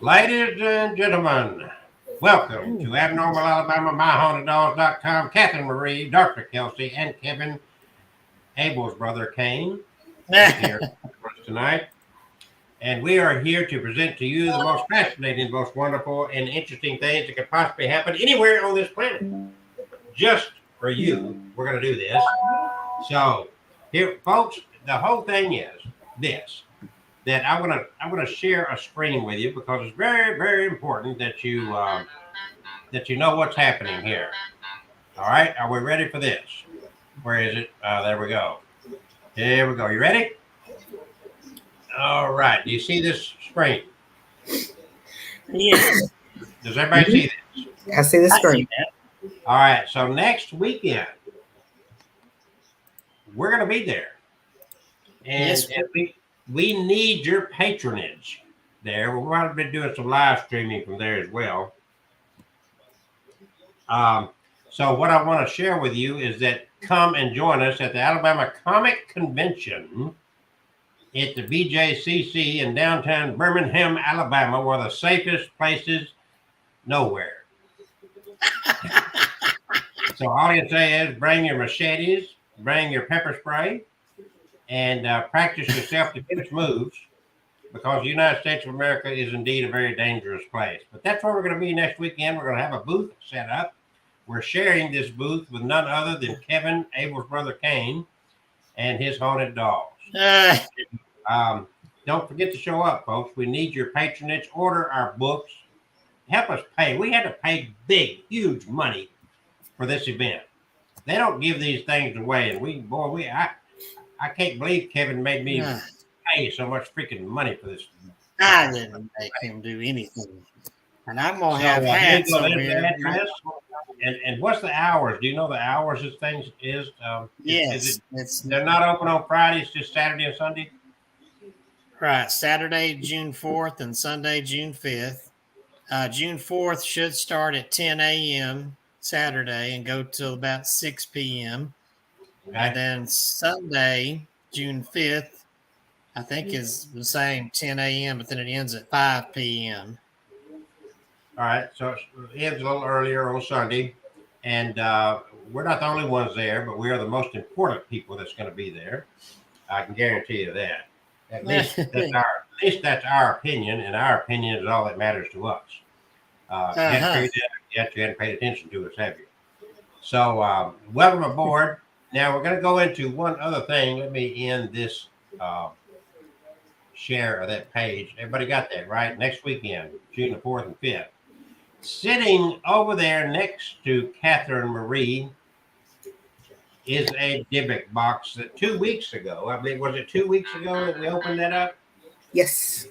Ladies and gentlemen, welcome to Abnormal Alabama, MyHauntedDolls.com. Catherine Marie, Dr. Kelsey, and Kevin, Abel's brother Kane, is here with us tonight. And we are here to present to you the most fascinating, most wonderful, and interesting things that could possibly happen anywhere on this planet. Just for you, we're going to do this. So, here, folks, the whole thing is this. That I'm gonna share a screen with you because it's very very important that you know what's happening here. All right, are we ready for this? Where is it? There we go. Here we go. You ready? All right. Do you see this screen? Yes. Does everybody see this? I see the screen. All right. So next weekend we're gonna be there, and we need your patronage there. We're going to be doing some live streaming from there as well. So what I want to share with you is that come and join us at the Alabama Comic Convention at the BJCC in downtown Birmingham, Alabama, one of the safest places nowhere. So all you say is bring your machetes, bring your pepper spray, and practice yourself to finish moves, because the United States of America is indeed a very dangerous place. But that's where we're going to be next weekend. We're going to have a booth set up. We're sharing this booth with none other than Kevin, Abel's brother Kane, and his haunted dolls. Don't forget to show up, folks. We need your patronage. Order our books. Help us pay. We had to pay big, huge money for this event. They don't give these things away, and I can't believe Kevin made me pay so much freaking money for this. I didn't make him do anything. And I'm going to have hats over here. And what's the hours? Do you know the hours this thing is? Yes. They're not open on Fridays, just Saturday and Sunday? Right. Saturday, June 4th and Sunday, June 5th. June 4th should start at 10 a.m. Saturday and go till about 6 p.m. Okay. And then Sunday, June 5th, I think is the same 10 a.m., but then it ends at 5 p.m. All right. So it ends a little earlier on Sunday. And we're not the only ones there, but we are the most important people that's going to be there. I can guarantee you that. At least that's our opinion, and our opinion is all that matters to us. You hadn't paid attention to us, have you? So welcome aboard. Now we're going to go into one other thing. Let me end this share of that page. Everybody got that, right? Next weekend, June the 4th and 5th. Sitting over there next to Catherine Marie is a DYBBUK box that 2 weeks ago, I believe, was it 2 weeks ago that we opened that up? Yes.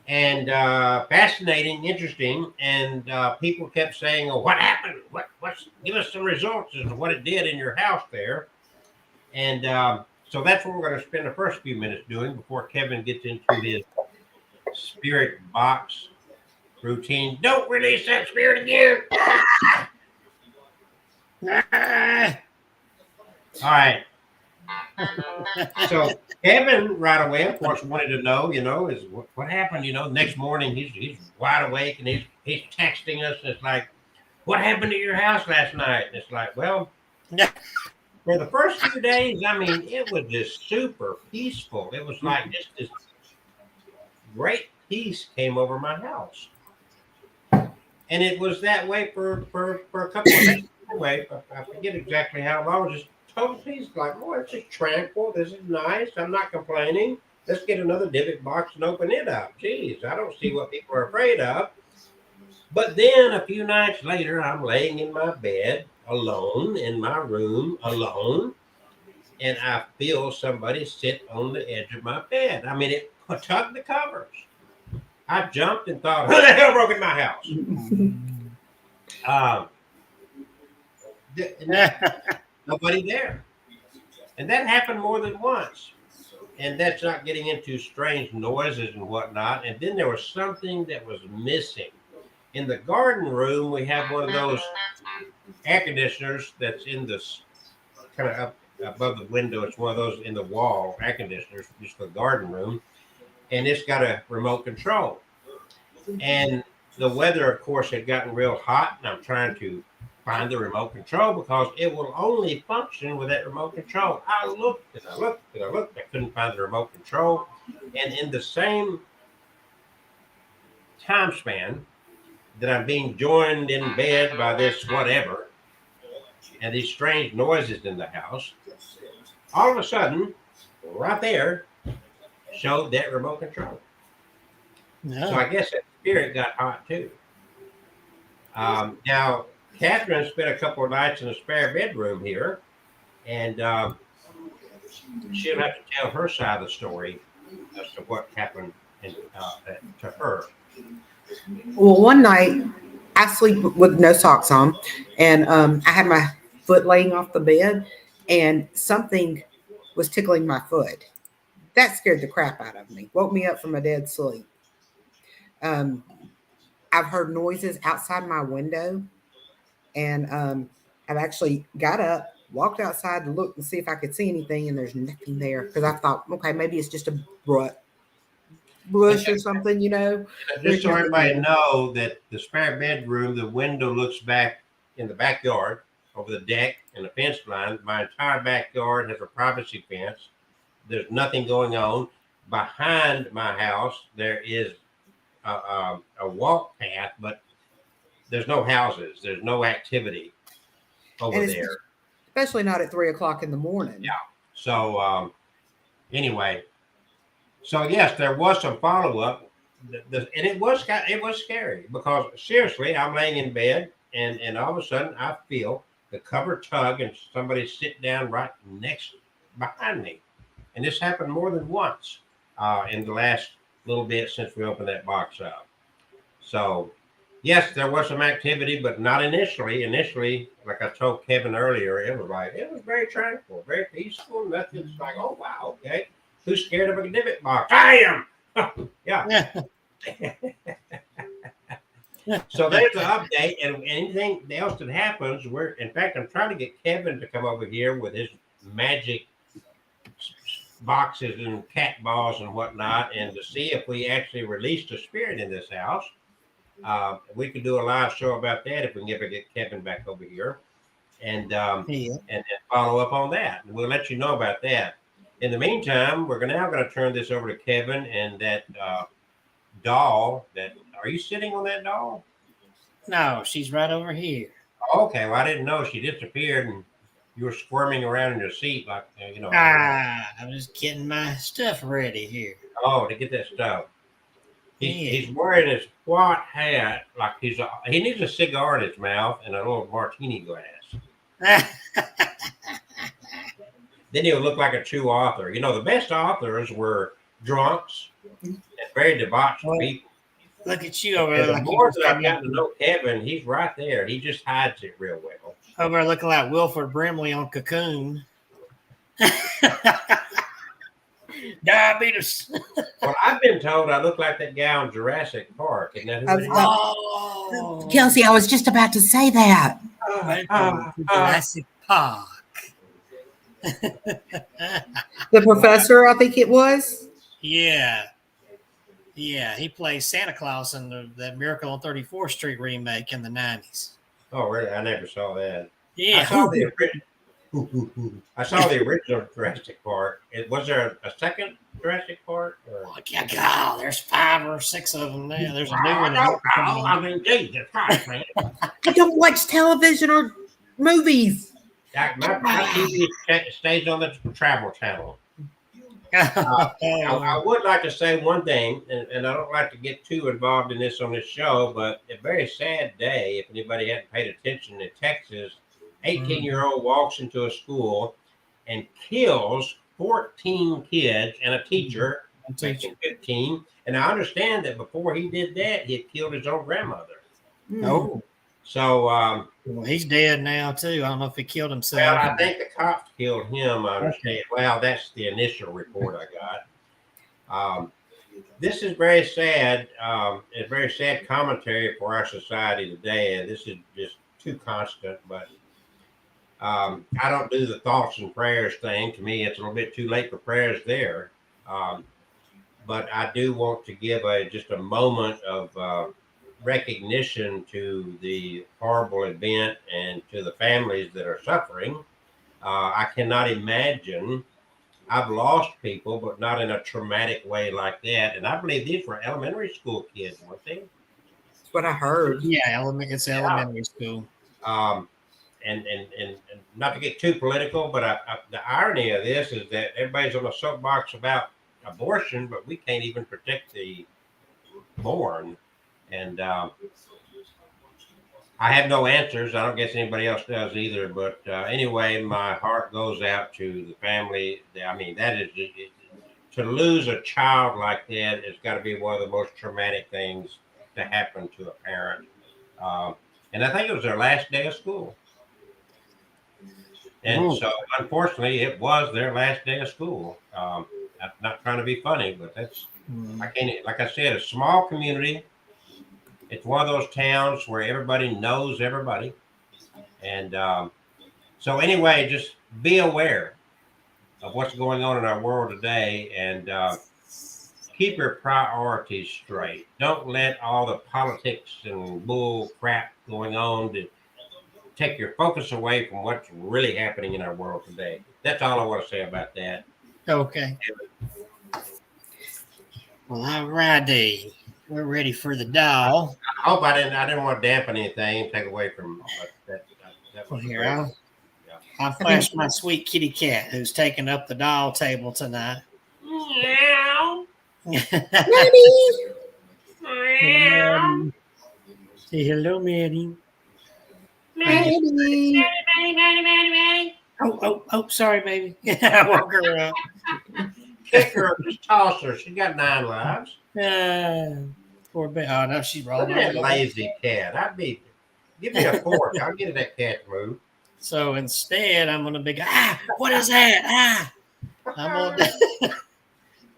And fascinating, interesting, and people kept saying, "Oh, what happened? Give us some results as to what it did in your house there." And so that's what we're going to spend the first few minutes doing before Kevin gets into his spirit box routine. Don't release that spirit again. All right. So Kevin right away, of course, wanted to know, is what happened. Next morning he's wide awake and he's texting us. And it's like, what happened to your house last night? And it's like, well, for the first few days, I mean, it was just super peaceful. It was like just this great peace came over my house, and it was that way for a couple of days. Anyway, I forget exactly how long. Just total peace, like, oh, it's just tranquil. This is nice. I'm not complaining. Let's get another DYBBUK box and open it up. Jeez, I don't see what people are afraid of. But then a few nights later, I'm laying in my bed alone, in my room alone, and I feel somebody sit on the edge of my bed. I mean, it tugged the covers. I jumped and thought, who the hell broke in my house? Nobody there. And that happened more than once. And that's not getting into strange noises and whatnot. And then there was something that was missing. In the garden room, we have one of those air conditioners that's in this kind of up above the window. It's one of those in the wall air conditioners, just for the garden room. And it's got a remote control. And the weather, of course, had gotten real hot, and I'm trying to find the remote control because it will only function with that remote control. I looked and I looked and I looked. I couldn't find the remote control. And in the same time span that I'm being joined in bed by this whatever and these strange noises in the house, all of a sudden, right there, showed that remote control. So I guess that spirit got hot too. Now, Catherine spent a couple of nights in a spare bedroom here, and she'll have to tell her side of the story as to what happened to her. Well, one night I sleep with no socks on, and I had my foot laying off the bed, and something was tickling my foot. That scared the crap out of me. Woke me up from a dead sleep. Um, I've heard noises outside my window, and I've actually got up, walked outside to look and see if I could see anything, and there's nothing there because I thought, okay, maybe it's just a bush or something, you know. Just so everybody know that the spare bedroom, the window looks back in the backyard over the deck and the fence line. My entire backyard has a privacy fence. There's nothing going on. Behind my house, there is a walk path, but there's no houses. There's no activity over there. Especially not at 3:00 in the morning. Yeah. So anyway, so yes, there was some follow up, and it was scary because seriously, I'm laying in bed, and all of a sudden I feel the cover tug and somebody sit down right next behind me, and this happened more than once in the last little bit since we opened that box up. So yes, there was some activity, but not initially. Initially, like I told Kevin earlier, it was very tranquil, very peaceful. Nothing's like, oh wow, okay. Who's scared of a DYBBUK box? I am. Yeah. So there's the update, and anything else that happens, in fact, I'm trying to get Kevin to come over here with his magic boxes and cat balls and whatnot, and to see if we actually released a spirit in this house. We could do a live show about that if we can ever get Kevin back over here, and follow up on that. And we'll let you know about that. In the meantime, we're now going to turn this over to Kevin and that doll. Are you sitting on that doll? No, she's right over here. Okay, well I didn't know she disappeared and you were squirming around in your seat like you know. I'm just getting my stuff ready here. Oh, to get that stuff. He's wearing his white hat like he needs a cigar in his mouth and a little martini glass. Then he'll look like a true author. You know, the best authors were drunks and very debauched people. Look at you over there. The more that I've gotten to know Kevin, he's right there. He just hides it real well. Over there looking like Wilford Brimley on Cocoon. Diabetes. Well, I've been told I look like that guy on Jurassic Park. Isn't that who it is? Oh, Kelsey, I was just about to say that. Jurassic Park. The professor, I think it was. Yeah, he plays Santa Claus in that Miracle on 34th Street remake in the 90s. Oh, really? I never saw that. Yeah, I saw the original Jurassic Park. Was there a second Jurassic Park? Oh, God, there's 5 or 6 of them now. There's a new one. I mean, Jesus Christ, man. I don't watch television or movies. My TV stays on the Travel Channel. I would like to say one thing, and I don't like to get too involved in this on this show, but a very sad day, if anybody hadn't paid attention, in Texas, 18-year-old walks into a school and kills 14 kids and a teacher, 15. And I understand that before he did that, he had killed his own grandmother. Oh. So well, he's dead now too. I don't know if he killed himself. Well, I think the cops killed him. I understand. Well, that's the initial report I got. This is very sad. It's very sad commentary for our society today, and this is just too constant. But I don't do the thoughts and prayers thing. To me, it's a little bit too late for prayers there. but I do want to give just a moment of recognition to the horrible event and to the families that are suffering. I cannot imagine. I've lost people, but not in a traumatic way like that. And I believe these were elementary school kids, weren't they? That's what I heard. Yeah, it's elementary school. Um, and not to get too political, but the irony of this is that everybody's on a soapbox about abortion, but we can't even protect the born. And I have no answers. I don't guess anybody else does either. But anyway, my heart goes out to the family. I mean, that is to lose a child like that has got to be one of the most traumatic things to happen to a parent. And I think it was their last day of school. And so, unfortunately, it was their last day of school. I'm not trying to be funny, but I can't. Like I said, a small community. It's one of those towns where everybody knows everybody, and so anyway, just be aware of what's going on in our world today, and keep your priorities straight. Don't let all the politics and bull crap going on to take your focus away from what's really happening in our world today. That's all I want to say about that. Okay. Well, all righty. We're ready for the doll. I hope I didn't want to dampen anything, take away from that. Well, here, I'll flash my sweet kitty cat who's taking up the doll table tonight. Meow. Maddie! Meow. Say hello, Maddie. Maddie! Oh, sorry, baby. I woke her up. Kick her, just toss her. She got 9 lives. Poor baby. Oh, no, she's Look rolling. at that lazy cat. Give me a fork. I'll get that cat to move. So instead, I'm going to be, what is that?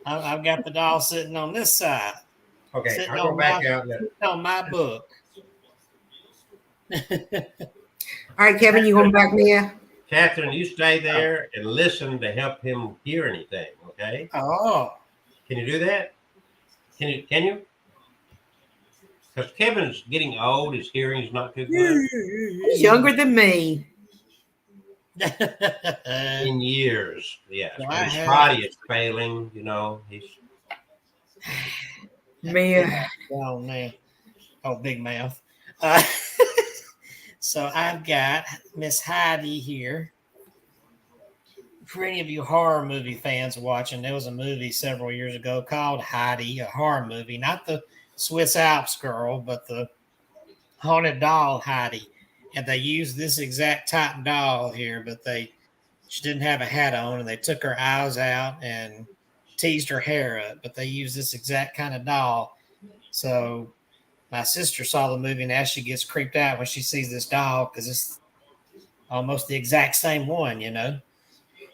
I've got the doll sitting on this side. Okay, I'll go back out there. On my book. All right, Kevin, you going back, Mia? Catherine, you stay there and listen to help him hear anything, okay? Oh. Can you do that? Can you? Because Kevin's getting old, his hearing's not too good. He's younger than me. In years, yes. Well, His body is failing, he's... Mia. Oh, man. Oh, big mouth. So I've got Miss Heidi here. For any of you horror movie fans watching, there was a movie several years ago called Heidi, a horror movie, not the Swiss Alps girl, but the haunted doll Heidi. And they used this exact type doll here, but she didn't have a hat on, and they took her eyes out and teased her hair up. But they used this exact kind of doll. So my sister saw the movie, and now she gets creeped out when she sees this doll because it's almost the exact same one, It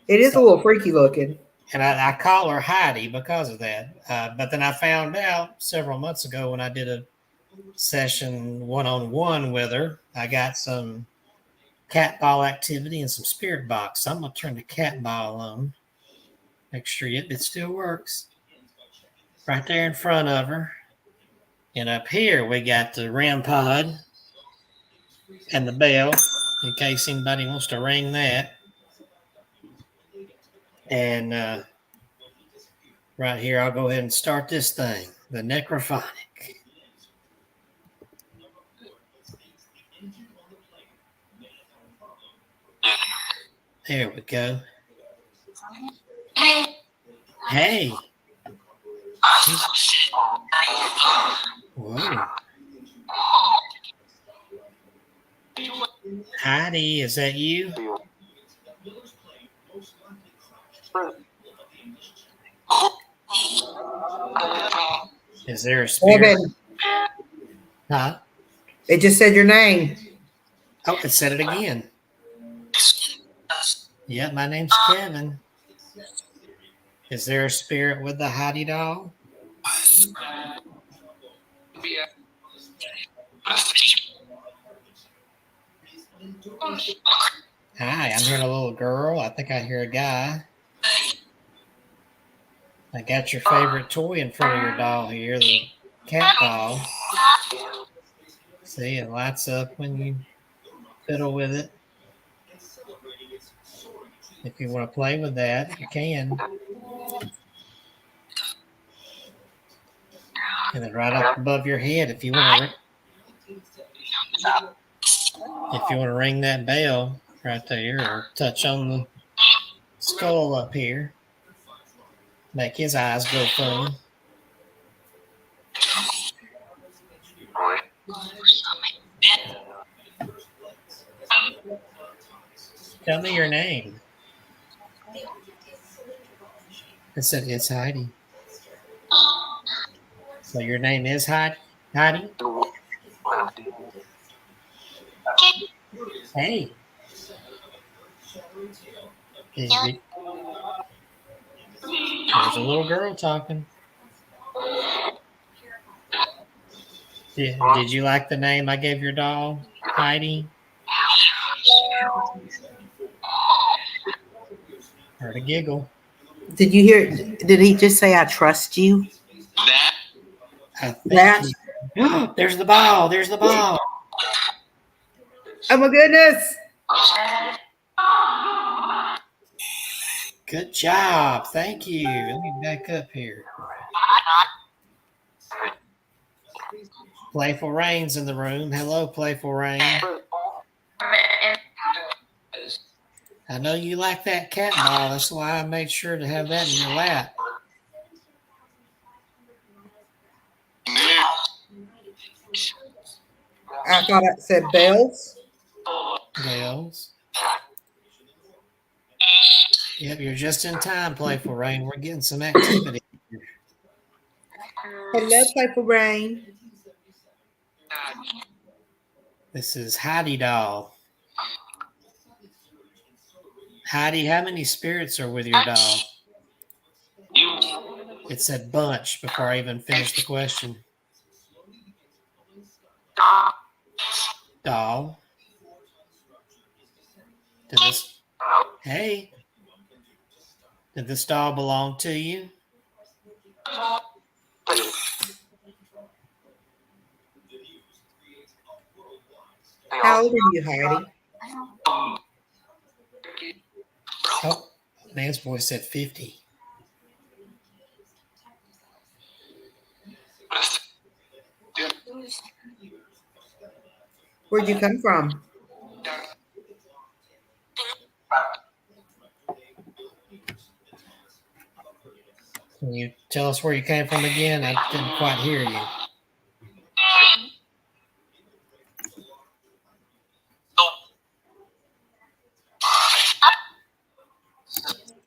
is a little freaky looking. And I call her Heidi because of that. But then I found out several months ago when I did a session one-on-one with her, I got some cat ball activity and some spirit box. So I'm going to turn the cat ball on. Make sure it still works. Right there in front of her. And up here, we got the REM pod and the bell, in case anybody wants to ring that. And right here, I'll go ahead and start this thing, the necrophonic. There we go. Hey. Whoa. Heidi, is that you? Is there a spirit? Kevin, Huh? it just said your name. Oh, it said it again. Yeah, my name's Kevin. Is there a spirit with the Heidi doll? Hi, I'm hearing a little girl. I think I hear a guy. I got your favorite toy in front of your doll here, the cat doll. See, it lights up when you fiddle with it. If you want to play with that, you can. And then right up above your head, if you want to ring that bell right there, or touch on the skull up here, make his eyes go funny. Tell me your name. I said it's Heidi. So your name is Heidi? Hey. There's a little girl talking. Did you like the name I gave your doll, Heidi? Heard a giggle. Did you hear? Did he just say, I trust you? I think there's the ball. There's the ball. Oh my goodness. Good job. Thank you. Let me back up here. Playful Rain's in the room. Hello, Playful Rain. I know you like that cat ball. That's why I made sure to have that in your lap. I thought it said bells. Bells. Yep, you're just in time, Playful Rain. We're getting some activity. Hello, Playful Rain. This is Heidi doll. Heidi, how many spirits are with your doll? It said bunch before I even finished the question. Doll. Hey. Did this doll belong to you? How old are you, Heidi? Oh, man's voice said 50. Where'd you come from? Can you tell us where you came from again? I didn't quite hear you.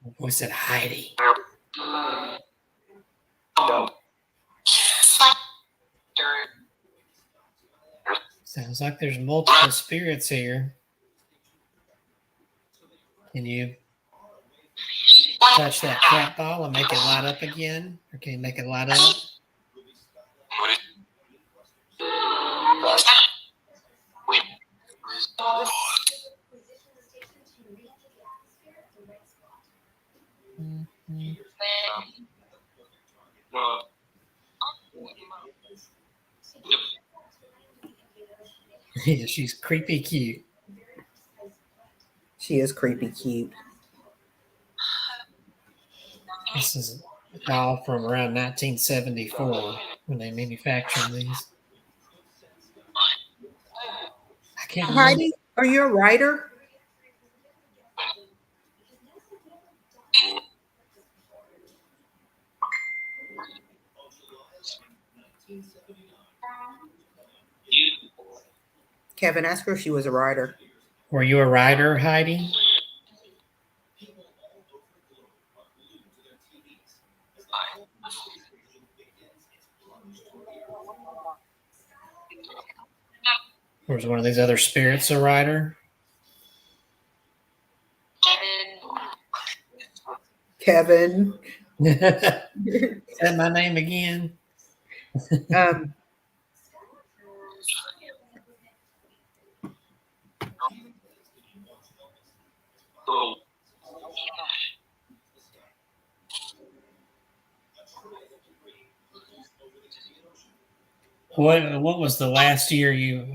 My voice said Heidi. Sounds like there's multiple spirits here. Can you touch that cat ball and make it light up again? Or can you make it light up? Yeah, she's creepy cute. She is creepy cute. This is a doll from around 1974 when they manufactured these. I can't remember. Heidi, are you a writer? Kevin asked her if she was a writer. Were you a writer, Heidi? Or was one of these other spirits a writer? Kevin. Said my name again. What was the last year you?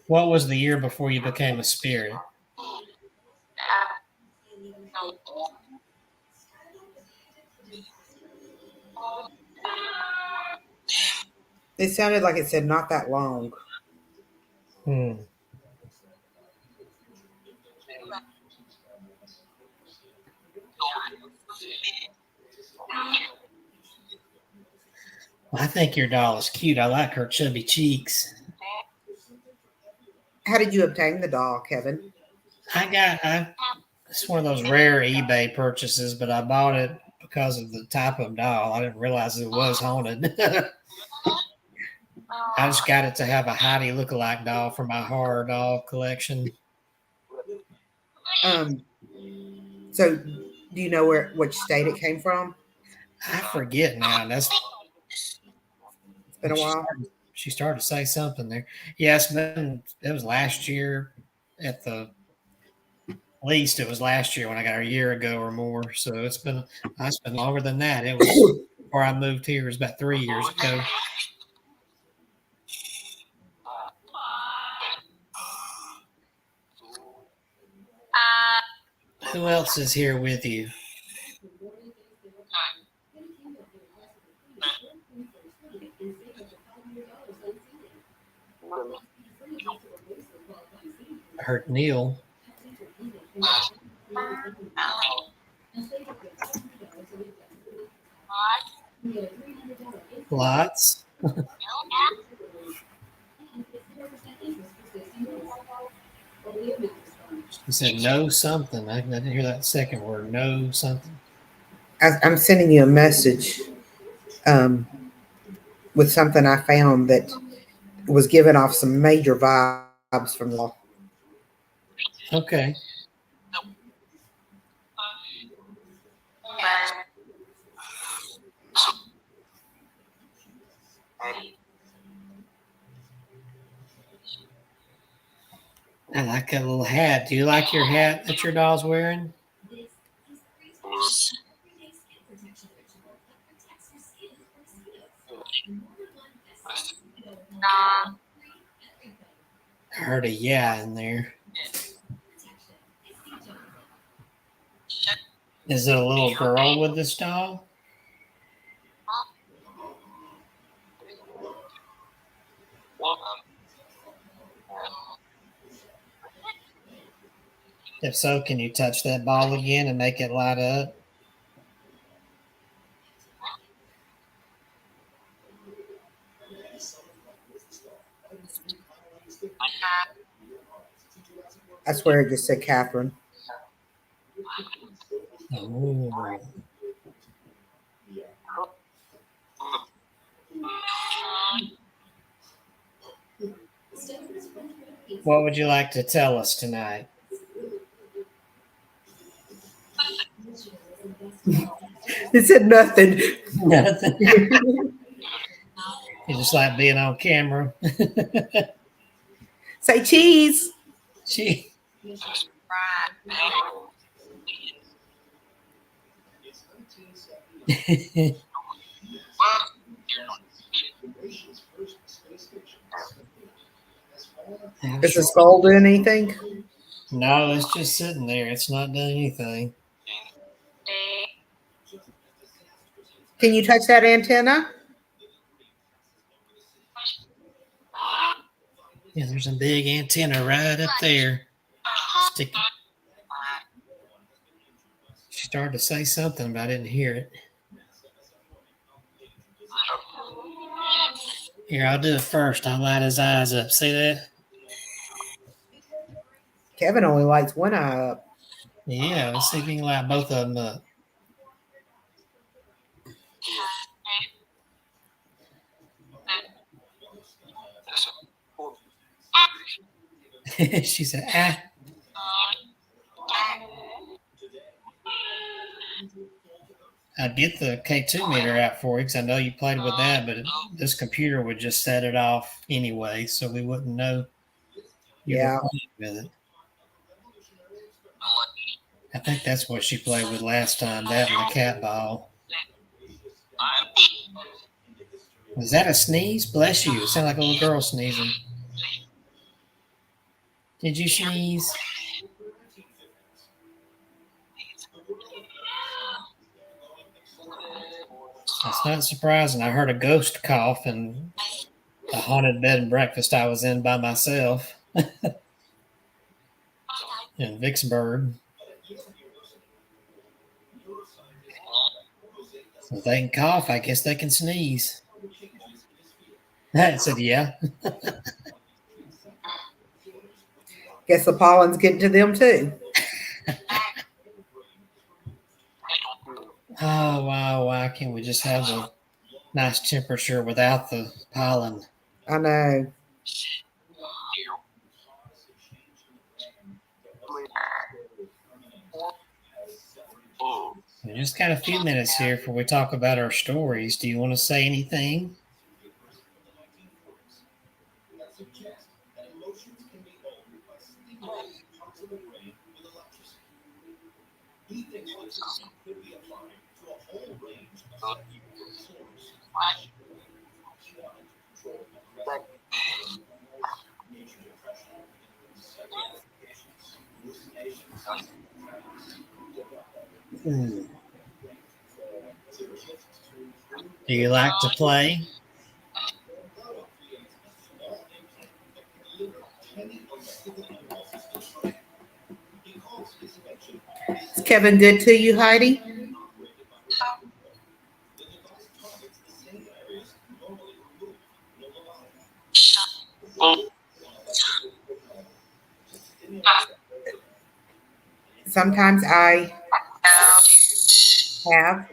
What was the year before you became a spirit? It sounded like it said not that long. Hmm. Well, I think your doll is cute. I like her chubby cheeks. How did you obtain the doll, Kevin? It's one of those rare eBay purchases, but I bought it because of the type of doll. I didn't realize it was haunted. I just got it to have a Heidi lookalike doll for my horror doll collection. So do you know which state it came from? I forget now. It's been a while. She started to say something there. Yes, it was last year at the least. It was last year when I got her a year ago or more. So it's been longer than that. It was before I moved here. It was about 3 years ago. Who else is here with you? I heard Neil. Lots. He said no something. I didn't hear that second word. No something. I'm sending you a message with something I found that was giving off some major vibes from the. Okay. I like that little hat. Do you like your hat that your doll's wearing? I heard a yeah in there. Is it a little girl with this doll? If so, can you touch that ball again and make it light up? I swear it just said Catherine. Oh. What would you like to tell us tonight? It said nothing. Nothing. You just like being on camera. Say cheese. Gee. Is the skull doing anything? No, it's just sitting there. It's not doing anything. Can you touch that antenna? Yeah, there's a big antenna right up there. Sticking. She started to say something, but I didn't hear it. Here, I'll do it first. I'll light his eyes up. See that? Kevin only lights one eye up. Yeah, let's see if we can light both of them up. She said, ah. I'd get the K2 meter out for you because I know you played with that, but this computer would just set it off anyway, so we wouldn't know you were playing with it. I think that's what she played with last time, that and the cat ball. Was that a sneeze? Bless you. It sounded like a little girl sneezing. Did you sneeze? That's not surprising. I heard a ghost cough in the haunted bed and breakfast I was in by myself in Vicksburg. So if they can cough, I guess they can sneeze. I said, yeah. Guess the pollen's getting to them too. Oh, wow. Why can't we just have a nice temperature without the pollen? I know. We just got a few minutes here before we talk about our stories. Do you want to say anything? Do you like to play? Is Kevin good to you, Heidi? Sometimes I have.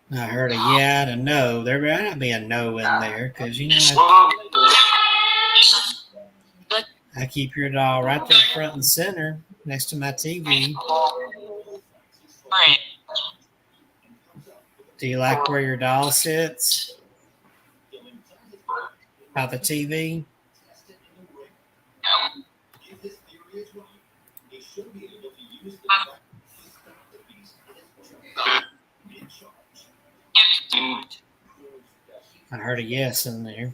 I heard a yeah and a no. There better not be a no in there because, you know, I keep your doll right there front and center next to my TV. Do you like where your doll sits? By the TV? I heard a yes in there.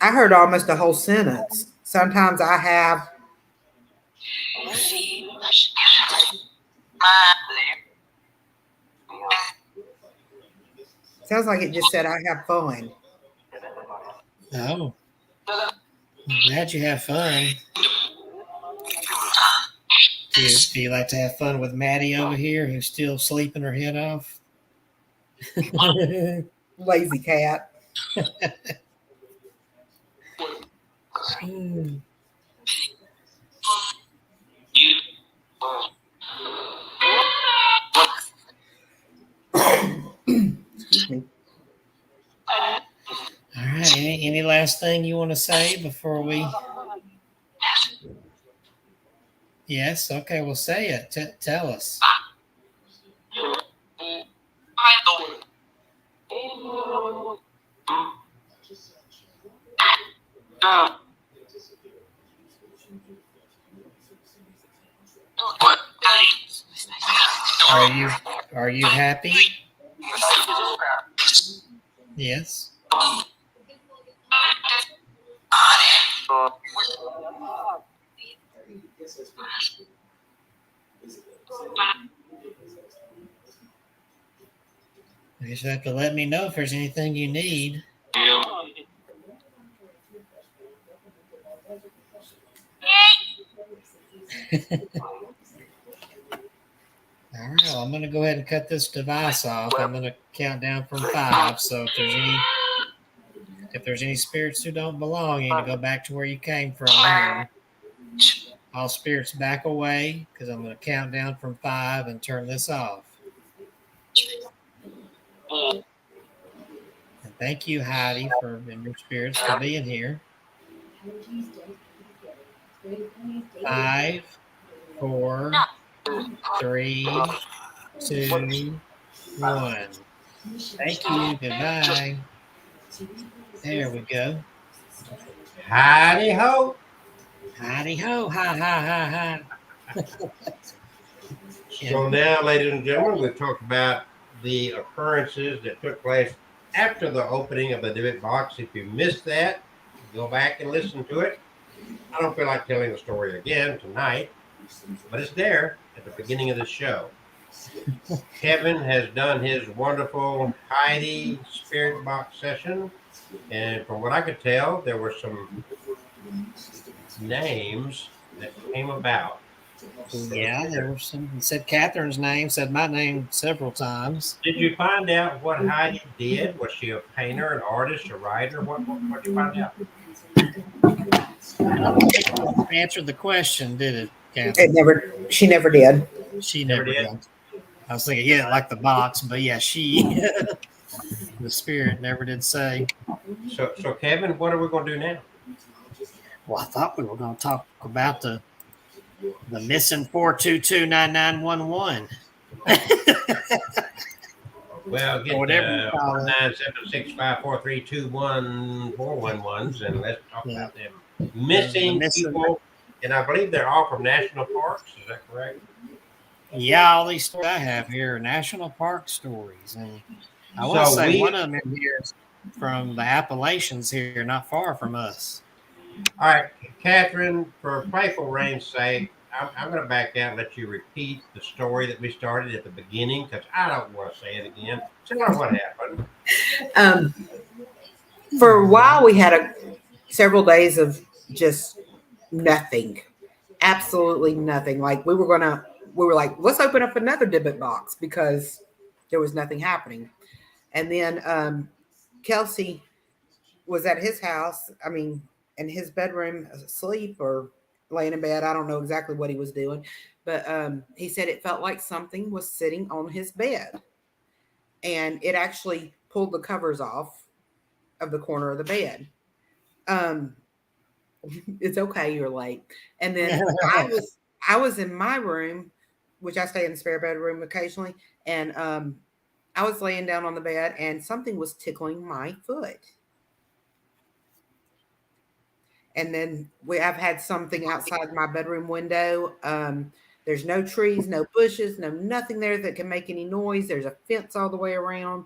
I heard almost a whole sentence. Sometimes I have. Sounds like it just said I have fun. Oh, I'm glad you have fun. Do you like to have fun with Maddie over here who's still sleeping her head off? Lazy cat. Excuse me. All right. Any last thing you want to say before we? Yes. Okay. Well, say it. Tell us. Are you happy? Yes. You just have to let me know if there's anything you need. All right, well, I'm going to go ahead and cut this device off. I'm going to count down from 5. So if there's any spirits who don't belong, you need to go back to where you came from. And all spirits back away because I'm going to count down from 5 and turn this off. And thank you, Heidi, and your spirits for being here. 5, 4, 3, 2, 1. Thank you. Goodbye. There we go. Howdy ho. Howdy ho. Ha ha ha ha. So now, ladies and gentlemen, we've talked about the occurrences that took place after the opening of the DYBBUK box. If you missed that, go back and listen to it. I don't feel like telling the story again tonight, but it's there at the beginning of the show. Kevin has done his wonderful Heidi spirit box session, and from what I could tell, there were some names that came about. Yeah, there were some. It said Catherine's name, said my name several times. Did you find out what Heidi did? Was she a painter, an artist, a writer? What did you find out? I don't think it answered the question, did it, Catherine? She never did. She Never never did? did. I was thinking, yeah, like the box, but yeah, she, the spirit never did say. So Kevin, what are we going to do now? Well, I thought we were going to talk about the missing 4229911. Well, get Whatever you call it. 97654321411s and let's talk Yeah. about them missing people. And I believe they're all from national parks. Is that correct? Yeah, all these stories I have here are national park stories, and I want to say one of them in here is from the Appalachians here, not far from us. All right, Catherine, for Playful Rain's sake, I'm going to back out and let you repeat the story that we started at the beginning because I don't want to say it again. Tell her what happened. For a while, we had several days of just nothing, absolutely nothing. Like we were like, let's open up another DYBBUK box because there was nothing happening. And then Kelsey was at his house. I mean, in his bedroom, asleep or laying in bed. I don't know exactly what he was doing, but he said it felt like something was sitting on his bed, and it actually pulled the covers off of the corner of the bed. It's okay, you're late. And then I was in my room, which I stay in the spare bedroom occasionally, and I was laying down on the bed, and something was tickling my foot. And then I've had something outside my bedroom window. There's no trees, no bushes, nothing there that can make any noise. There's a fence all the way around.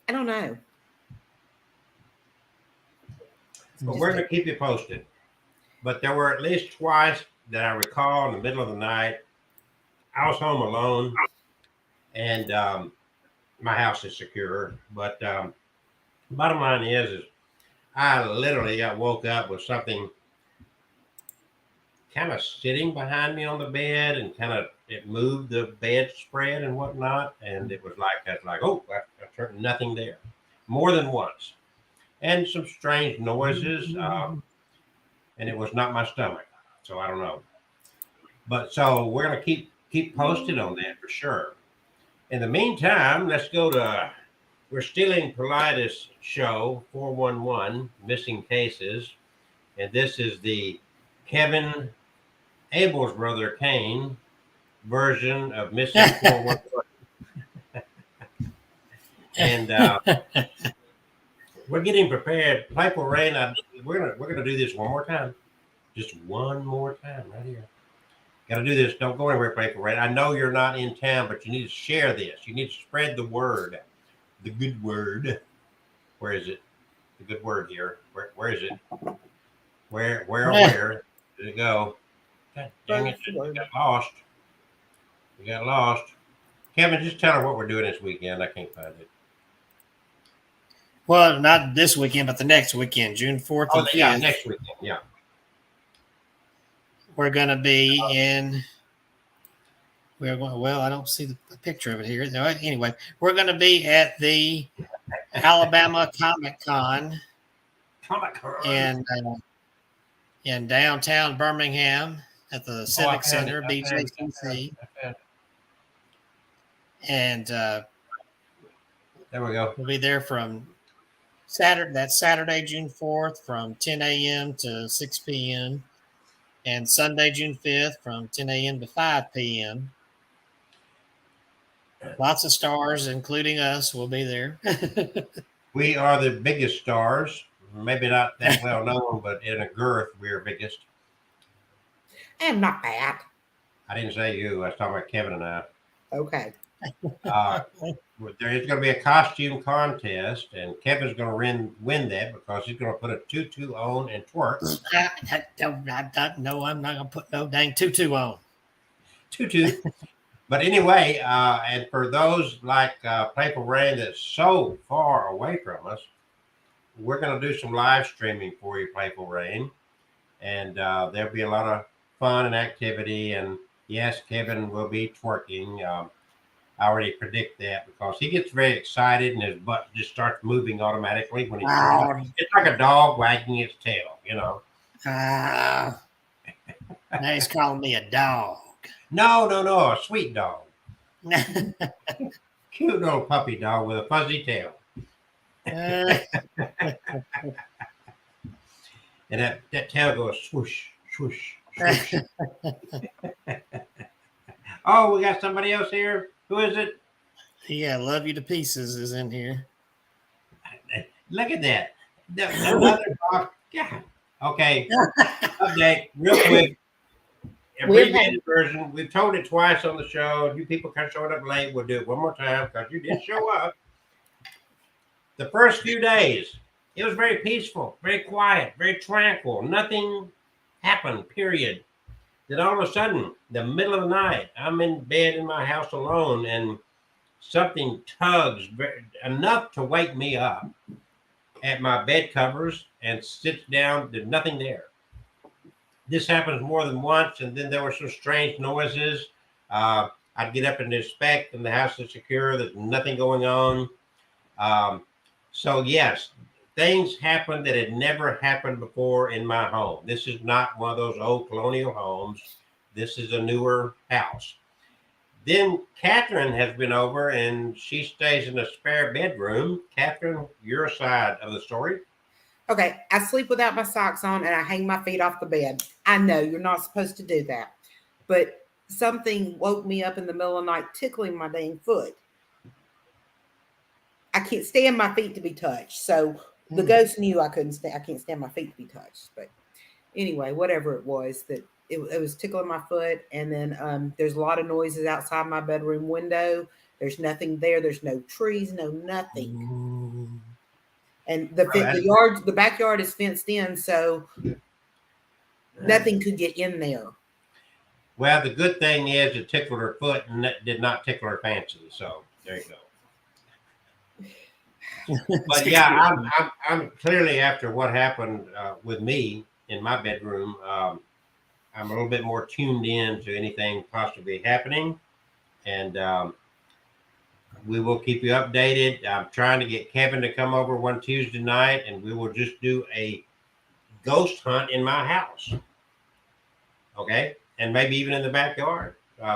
I don't know. Well, we're going to keep you posted. But there were at least twice that I recall in the middle of the night. I was home alone, and my house is secure. But bottom line is I literally got woke up with something kind of sitting behind me on the bed, and it moved the bedspread and whatnot, and it was like oh, I turned nothing there, more than once, and some strange noises, and it was not my stomach, so I don't know. But so we're gonna keep posted on that for sure. In the meantime, let's go to. We're stealing Politis show 411 missing cases, and this is the Kevin Abel's brother Kane version of missing 411. And we're getting prepared. Playful Rain, we're gonna do this one more time, just one more time right here. Got to do this. Don't go anywhere, Playful Rain. I know you're not in town, but you need to share this. You need to spread the word. The good word. Where is it? The good word here. Where is it? Where did it go? God dang it. We got lost. We got lost. Kevin, just tell her what we're doing this weekend. I can't find it. Well, not this weekend, but the next weekend, June 4th and 5th. Yeah, next weekend. Yeah. We're going to be in. Well, I don't see the picture of it here. Anyway, we're going to be at the Alabama Comic Con in downtown Birmingham at the Civic Center, BJCC. And there we go. We'll be there from Saturday, June 4th, from 10 a.m. to 6 p.m. and Sunday, June 5th, from 10 a.m. to 5 p.m. Lots of stars, including us, will be there. We are the biggest stars. Maybe not that well known, but in a girth, we're biggest. I'm not bad. I didn't say you. I was talking about Kevin and I. Okay. Uh, there is going to be a costume contest, and Kevin's going to win that because he's going to put a tutu on and twerk. No, I'm not gonna put no dang tutu on. Tutu. But anyway, and for those like Playful Rain that's so far away from us, we're going to do some live streaming for you, Playful Rain. And there'll be a lot of fun and activity. And yes, Kevin will be twerking. I already predict that because he gets very excited and his butt just starts moving automatically when he's twerking. It's like a dog wagging its tail, you know. Now he's calling me a dog. No, a sweet dog. Cute little puppy dog with a fuzzy tail. And that tail goes swoosh, swoosh, swoosh. Oh, we got somebody else here. Who is it? Yeah, Love You to Pieces is in here. Look at that. Another dog. Yeah. Okay. Update real quick. Abbreviated version. We've told it twice on the show. You people kind of showed up late. We'll do it one more time because you did show up. The first few days, it was very peaceful, very quiet, very tranquil. Nothing happened, period. Then all of a sudden, the middle of the night, I'm in bed in my house alone and something tugs enough to wake me up at my bed covers and sits down. There's nothing there. This happens more than once, and then there were some strange noises. I'd get up and inspect, and the house is secure. There's nothing going on. So yes, things happened that had never happened before in my home. This is not one of those old colonial homes. This is a newer house. Then Catherine has been over and she stays in a spare bedroom. Catherine, your side of the story. Okay, I sleep without my socks on and I hang my feet off the bed. I know you're not supposed to do that, but something woke me up in the middle of the night tickling my dang foot. I can't stand my feet to be touched. So the ghost knew I can't stand my feet to be touched. But anyway, whatever it was, that it was tickling my foot. And then there's a lot of noises outside my bedroom window. There's nothing there. There's no trees, no nothing. And the backyard is fenced in, so nothing could get in there. Well, the good thing is it tickled her foot and it did not tickle her fancy. So there you go. But yeah, I'm clearly, after what happened with me in my bedroom, I'm a little bit more tuned in to anything possibly happening, and we will keep you updated. I'm trying to get Kevin to come over one Tuesday night, and we will just do a ghost hunt in my house. Okay, and maybe even in the backyard.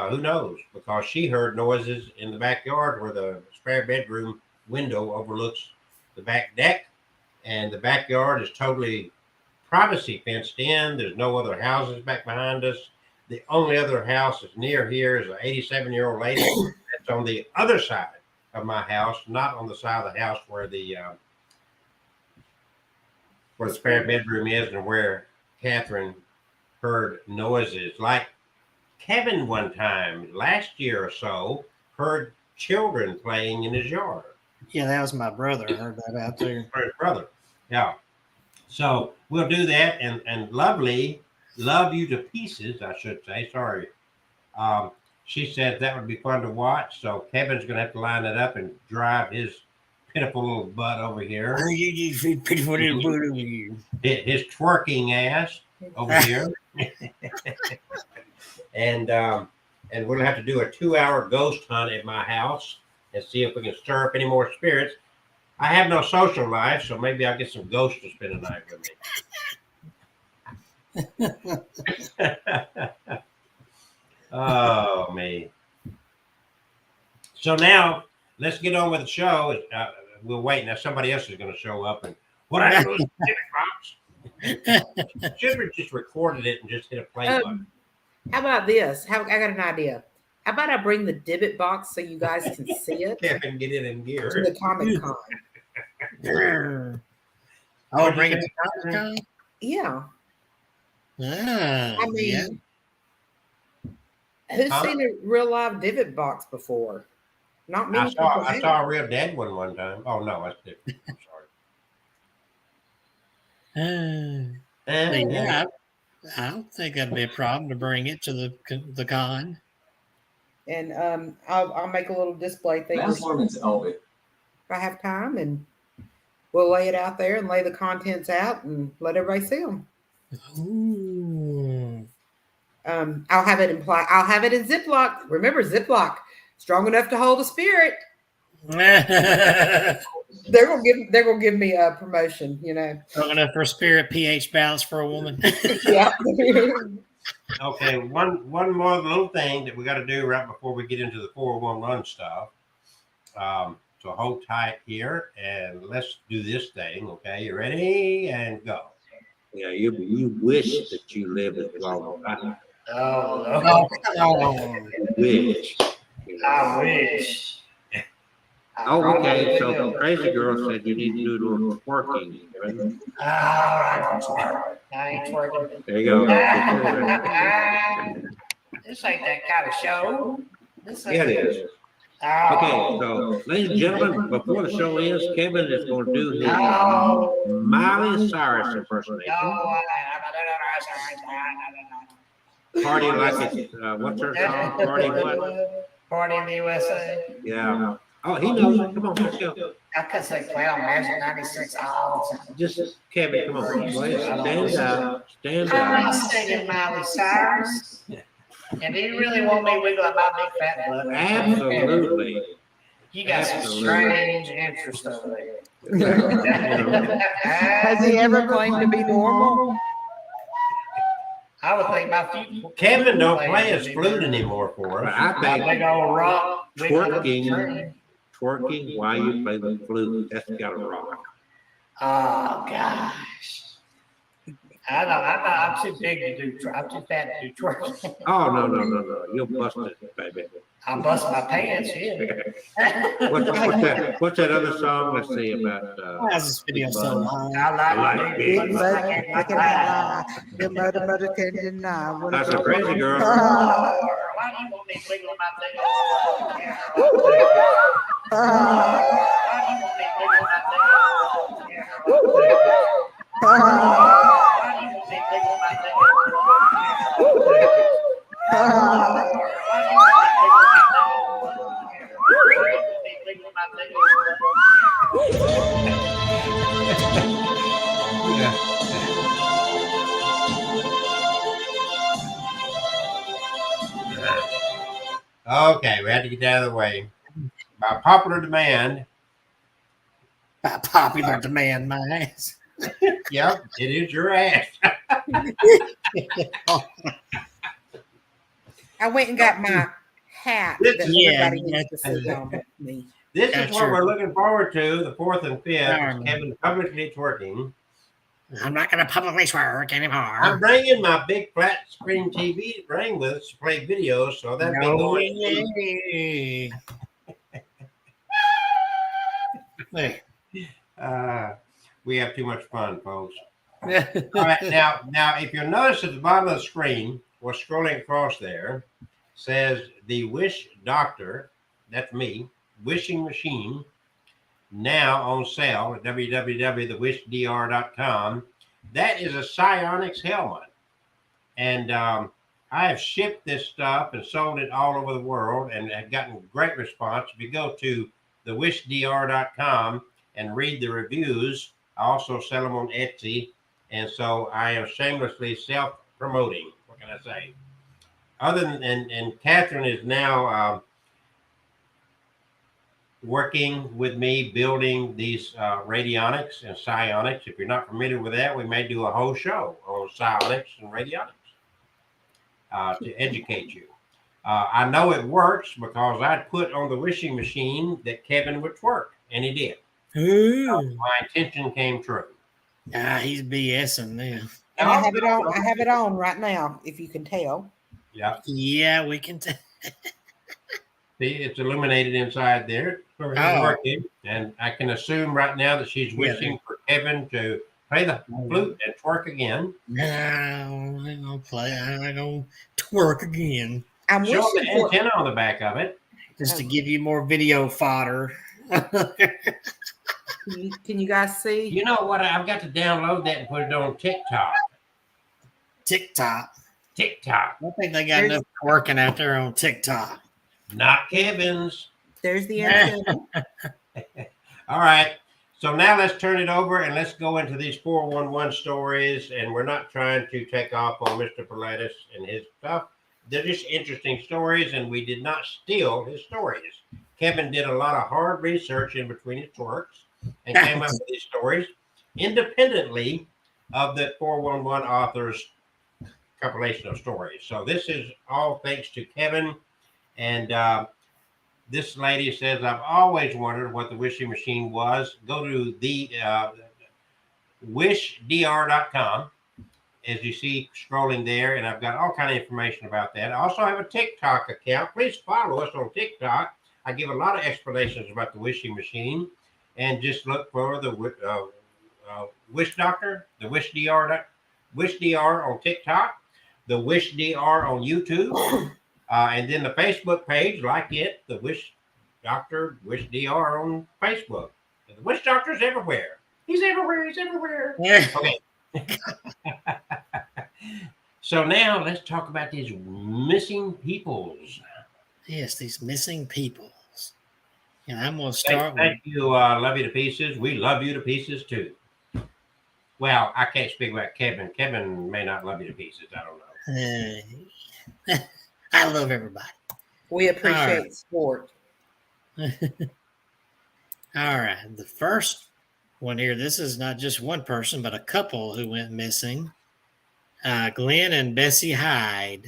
Who knows? Because she heard noises in the backyard where the spare bedroom window overlooks the back deck, and the backyard is totally privacy fenced in. There's no other houses back behind us. The only other house that's near here is an 87-year-old lady. That's on the other side of my house, not on the side of the house where the spare bedroom is and where Catherine heard noises. Like Kevin one time last year or so heard children playing in his yard. Yeah, that was my brother. I heard that out too. His brother. Yeah. So we'll do that, and Lovely, Love You to Pieces, I should say. Sorry. She said that would be fun to watch. So Kevin's going to have to line it up and drive his pitiful little butt over here. Pitiful little butt over here. His twerking ass over here. And we'll have to do a 2-hour ghost hunt at my house and see if we can stir up any more spirits. I have no social life, so maybe I'll get some ghosts to spend the night with me. Oh, me. So now let's get on with the show. We'll wait. Now somebody else is going to show up. And what I do is DYBBUK Box. Should have just recorded it and just hit a play button. How about this? I got an idea. How about I bring the DYBBUK box so you guys can see it? Kevin, get it in gear. To the Comic Con. Oh, bring it to Comic Con? Yeah. I mean, Who's Huh? seen a real live DYBBUK box before? Not many people I have. saw a real dead one time. Oh no, that's different. I'm sorry. Yeah, I don't think that'd be a problem to bring it to the con. And I'll make a little display thing That's one that's open. if I have time, and we'll lay it out there and lay the contents out and let everybody see them. Ooh. I'll have it I'll have it in Ziploc. Remember, Ziploc, strong enough to hold a spirit. They're gonna give me a promotion, you know. Strong enough for spirit, pH balance for a woman. Yeah. Okay, one more little thing that we got to do right before we get into the 401 run stuff. So hold tight here and let's do this thing. Okay, you ready? And go. Yeah, you wish that you lived as long as I Oh, come on. wish. I wish. Oh, okay. So Crazy Girl said you need to do a little twerking. I ain't twerking. There you go. This ain't that kind of show. Yeah, it is. Okay, so ladies and gentlemen, before the show ends, Kevin is going to do his Miley Cyrus impersonation. Party like it's what's her song? Party what? Party in the USA. Yeah. Oh, he knows it. Come on, let's go. I could say play on Magic 96 all the time. Just Kevin, come on. Go ahead. Stand up. Stand I'm up. singing Miley Cyrus. And do you really want me wiggling my big fat butt? Absolutely. You got some strange interest over there. Has he ever claimed to be normal? I would think my future. Kevin don't play his flute anymore for us. I Big think old rock. twerking while you play the flute, that's got to rock. Oh gosh. I'm too big to do. I'm too fat to do twerking. Oh, no. You'll bust it, baby. I'll bust my pants, yeah. What's that other song? Let's see about. Why is this video so long? I like big The mother can deny. That's a Crazy Girl. Why do you want me wiggling my thing? Why do you want me wiggling my thing? Why do you want me wiggling my thing? Okay, we had to get out of the way. By popular demand. By popular demand, my ass. Yep, it is your ass. I went and got my hat This that is- everybody yeah, needs to see on with me. This That's is what true. we're looking forward to, the 4th and 5th. Darn. Kevin publicly twerking. I'm not going to publicly twerk anymore. I'm bringing my big flat screen TV to bring with us to play videos, so that'll be going. Hey. Hey. We have too much fun, folks. All right, now, if you'll notice at the bottom of the screen, what's scrolling across there says the Wish Doctor, that's me, wishing machine, now on sale at www.thewishdr.com. That is a psionics helmet. And I have shipped this stuff and sold it all over the world and have gotten great response. If you go to thewishdr.com and read the reviews, I also sell them on Etsy. And so I am shamelessly self-promoting. What can I say? Other than, and Catherine is now working with me building these radionics and psionics. If you're not familiar with that, we may do a whole show on psionics and radionics to educate you. I know it works because I put on the wishing machine that Kevin would twerk, and he did. Ooh. My intention came true. He's BSing now. And I have it on. I have it on right now, if you can tell. Yeah. Yeah, we can tell. See, it's illuminated inside there. So it's working. And I can assume right now that she's wishing for Kevin to play the flute and twerk again. No, I'm going to play. I'm going to twerk again. I'm Show them wishing the for. antenna on the back of it. Just to give you more video fodder. Can you guys see? You know what? I've got to download that and put it on TikTok. TikTok. TikTok. I think they got enough working out there on TikTok. Not Kevin's. There's the antenna. All right. So now let's turn it over and let's go into these 411 stories. And we're not trying to take off on Mr. Pauletis and his stuff. They're just interesting stories, and we did not steal his stories. Kevin did a lot of hard research in between his works and came up with these stories independently of the 411 author's compilation of stories. So this is all thanks to Kevin. And this lady says, I've always wondered what the wishing machine was. Go to the wishdr.com, as you see scrolling there, and I've got all kind of information about that. I also have a TikTok account. Please follow us on TikTok. I give a lot of explanations about the wishing machine, and just look for the Wish Doctor, the WishDR on TikTok, the WishDR on YouTube. And then the Facebook page, like it, the Wish Doctor, Wish DR on Facebook. And the Wish Doctor's everywhere. He's everywhere. He's everywhere. Okay. So now let's talk about these missing peoples. Yes, these missing peoples. And I'm going to start Thank you, Love You to Pieces. We love you to pieces too. Well, I can't speak about Kevin. Kevin may not love you to pieces. I don't know. I love everybody. We appreciate sport. All right. The first one here, this is not just one person, but a couple who went missing. Glenn and Bessie Hyde,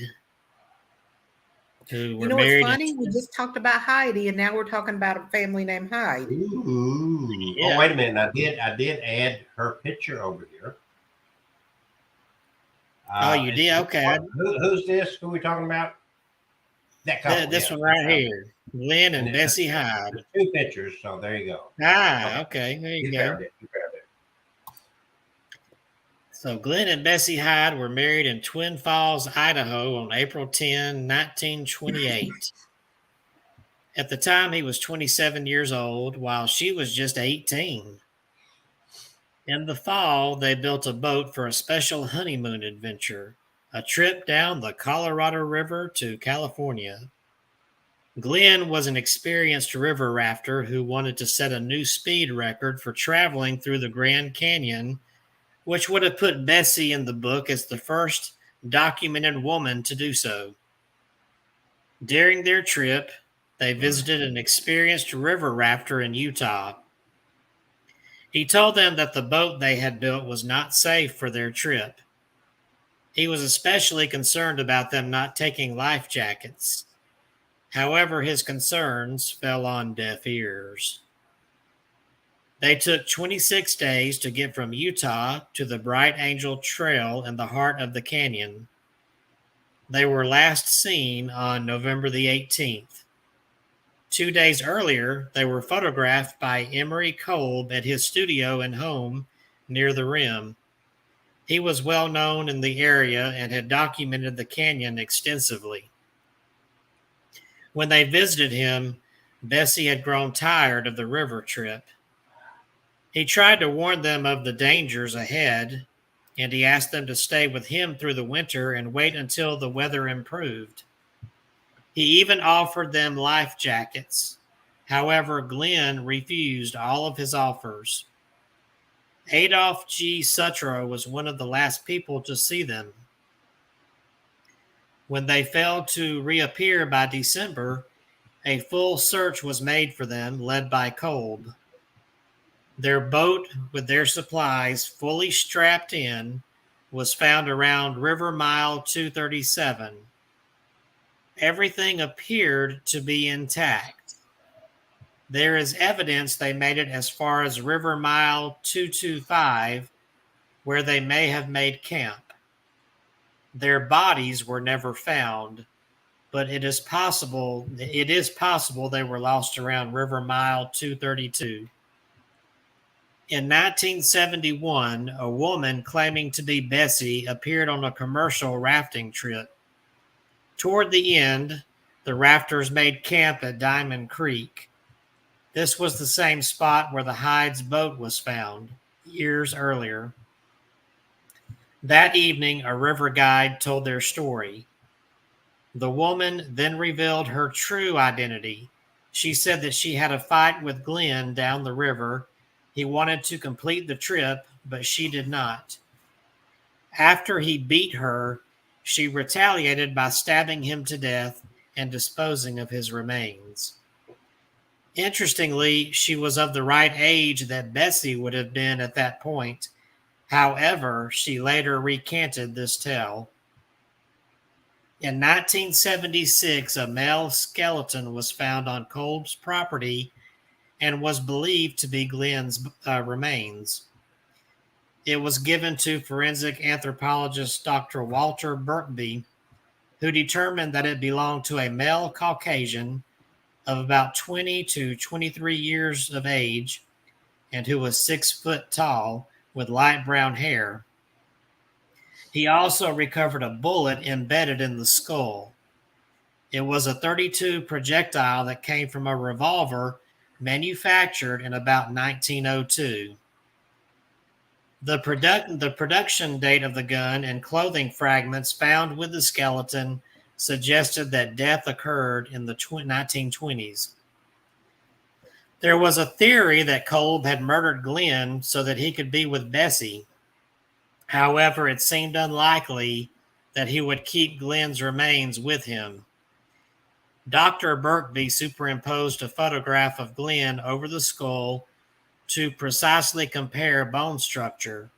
who were married. What's funny? We just talked about Heidi, and now we're talking about a family named Hyde. Ooh. Yeah. Oh, wait a minute. I did add her picture over here. Oh, you did? Okay. Who's this? Who are we talking about? That couple. This one right here. Glenn and Bessie Hyde. Two pictures, so there you go. Okay. There you go. Found it. So Glenn and Bessie Hyde were married in Twin Falls, Idaho on April 10, 1928. At the time, he was 27 years old, while she was just 18. In the fall, they built a boat for a special honeymoon adventure, a trip down the Colorado River to California. Glenn was an experienced river rafter who wanted to set a new speed record for traveling through the Grand Canyon, which would have put Bessie in the book as the first documented woman to do so. During their trip, they visited an experienced river rafter in Utah. He told them that the boat they had built was not safe for their trip. He was especially concerned about them not taking life jackets. However, his concerns fell on deaf ears. They took 26 days to get from Utah to the Bright Angel Trail in the heart of the canyon. They were last seen on November the 18th. 2 days earlier, they were photographed by Emery Kolb at his studio and home near the rim. He was well known in the area and had documented the canyon extensively. When they visited him, Bessie had grown tired of the river trip. He tried to warn them of the dangers ahead, and he asked them to stay with him through the winter and wait until the weather improved. He even offered them life jackets. However, Glenn refused all of his offers. Adolph G. Sutro was one of the last people to see them. When they failed to reappear by December, a full search was made for them, led by Kolb. Their boat, with their supplies fully strapped in, was found around River Mile 237. Everything appeared to be intact. There is evidence they made it as far as River Mile 225, where they may have made camp. Their bodies were never found, but it is possible they were lost around River Mile 232. In 1971, a woman claiming to be Bessie appeared on a commercial rafting trip. Toward the end, the rafters made camp at Diamond Creek. This was the same spot where the Hyde's boat was found years earlier. That evening, a river guide told their story. The woman then revealed her true identity. She said that she had a fight with Glenn down the river. He wanted to complete the trip, but she did not. After he beat her, she retaliated by stabbing him to death and disposing of his remains. Interestingly, she was of the right age that Bessie would have been at that point. However, she later recanted this tale. In 1976, a male skeleton was found on Kolb's property and was believed to be Glenn's remains. It was given to forensic anthropologist Dr. Walter Birkby, who determined that it belonged to a male Caucasian of about 20 to 23 years of age and who was 6 foot tall with light brown hair. He also recovered a bullet embedded in the skull. It was a .32 projectile that came from a revolver manufactured in about 1902. The production date of the gun and clothing fragments found with the skeleton suggested that death occurred in the 1920s. There was a theory that Kolb had murdered Glenn so that he could be with Bessie. However, it seemed unlikely that he would keep Glenn's remains with him. Dr. Birkby superimposed a photograph of Glenn over the skull to precisely compare bone structure.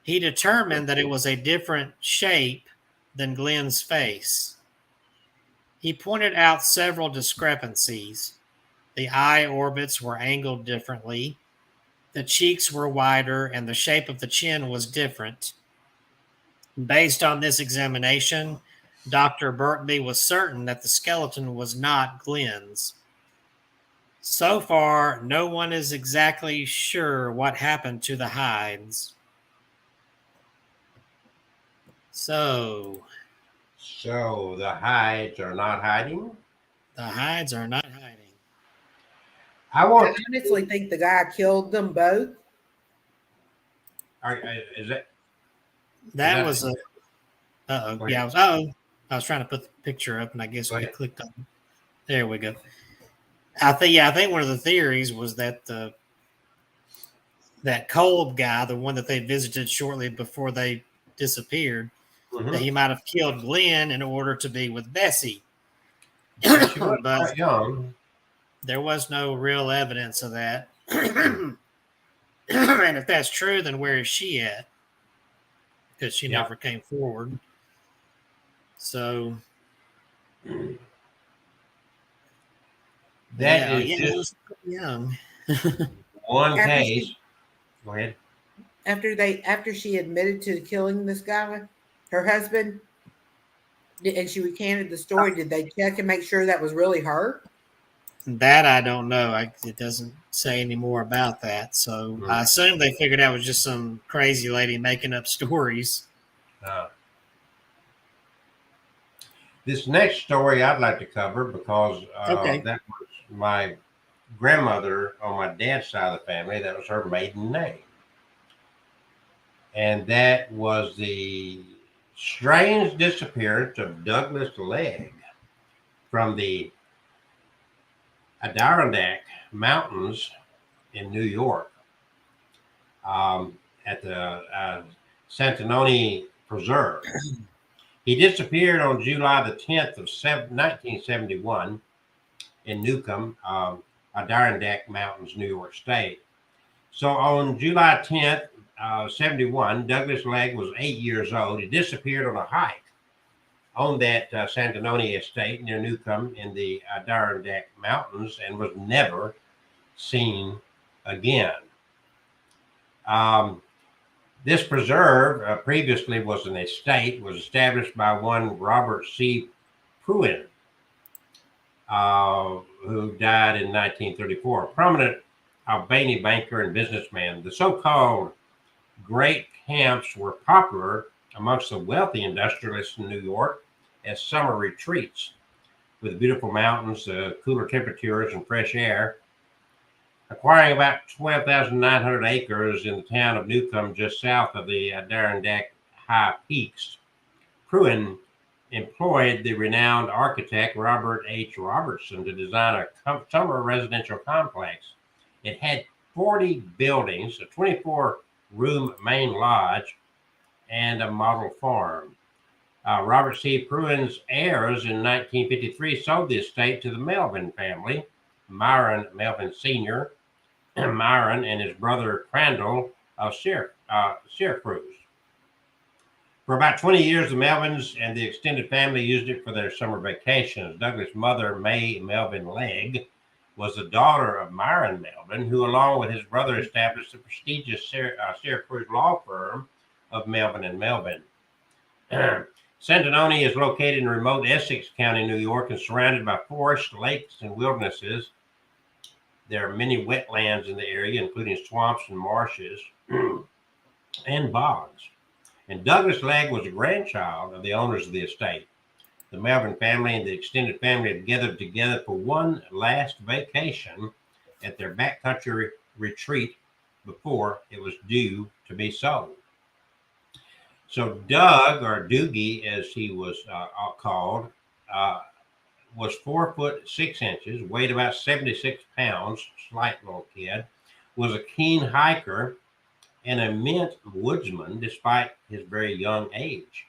He determined that it was a different shape than Glenn's face. He pointed out several discrepancies. The eye orbits were angled differently. The cheeks were wider and the shape of the chin was different. Based on this examination, Dr. Birkby was certain that the skeleton was not Glenn's. So far, no one is exactly sure what happened to the Hydes. So the Hydes are not hiding? The Hydes are not hiding. I I want. honestly think the guy killed them both. Is that? That Is was a. Go ahead. Yeah, I was trying to put the picture up, and I guess we clicked on. There we go. I think one of the theories was that that Kolb guy, the one that they visited shortly before they disappeared, that he might have killed Glenn in order to be with Bessie. She was But quite young. there was no real evidence of that. And if that's true, then where is she at? Because she never came forward. So That is just young. one case. Go ahead. After she admitted to killing this guy, her husband, and she recanted the story, did they check and make sure that was really her? That I don't know. It doesn't say any more about that. So I assume they figured out it was just some crazy lady making up stories. This next story I'd like to cover because Okay. that was my grandmother on my dad's side of the family. That was her maiden name. And that was the strange disappearance of Douglas Legg from the Adirondack Mountains in New York at the Santanoni Preserve. He disappeared on July the 10th of 1971 in Newcomb, Adirondack Mountains, New York State. So on July 10th, 71, Douglas Legg was 8 years old. He disappeared on a hike on that Santanoni estate near Newcomb in the Adirondack Mountains and was never seen again. This preserve previously was an estate, was established by one Robert C. Pruin, who died in 1934, a prominent Albany banker and businessman. The so-called Great Camps were popular amongst the wealthy industrialists in New York as summer retreats with beautiful mountains, cooler temperatures, and fresh air. Acquiring about 12,900 acres in the town of Newcomb, just south of the Adirondack High Peaks, Pruin employed the renowned architect Robert H. Robertson to design a summer residential complex. It had 40 buildings, a 24-room main lodge, and a model farm. Robert C. Pruin's heirs in 1953 sold the estate to the Melvin family, Myron Melvin Sr., Myron and his brother Crandall of Syracuse. For about 20 years, the Melvins and the extended family used it for their summer vacations. Douglas' mother, May Melvin Legg, was the daughter of Myron Melvin, who, along with his brother, established the prestigious Syracuse law firm of Melvin and Melvin. Santanoni is located in remote Essex County, New York, and surrounded by forests, lakes, and wildernesses. There are many wetlands in the area, including swamps and marshes and bogs. And Douglas Legg was a grandchild of the owners of the estate. The Melvin family and the extended family had gathered together for one last vacation at their backcountry retreat before it was due to be sold. So Doug, or Doogie as he was called, was 4'6", weighed about 76 pounds, slight little kid, was a keen hiker and a mint woodsman despite his very young age.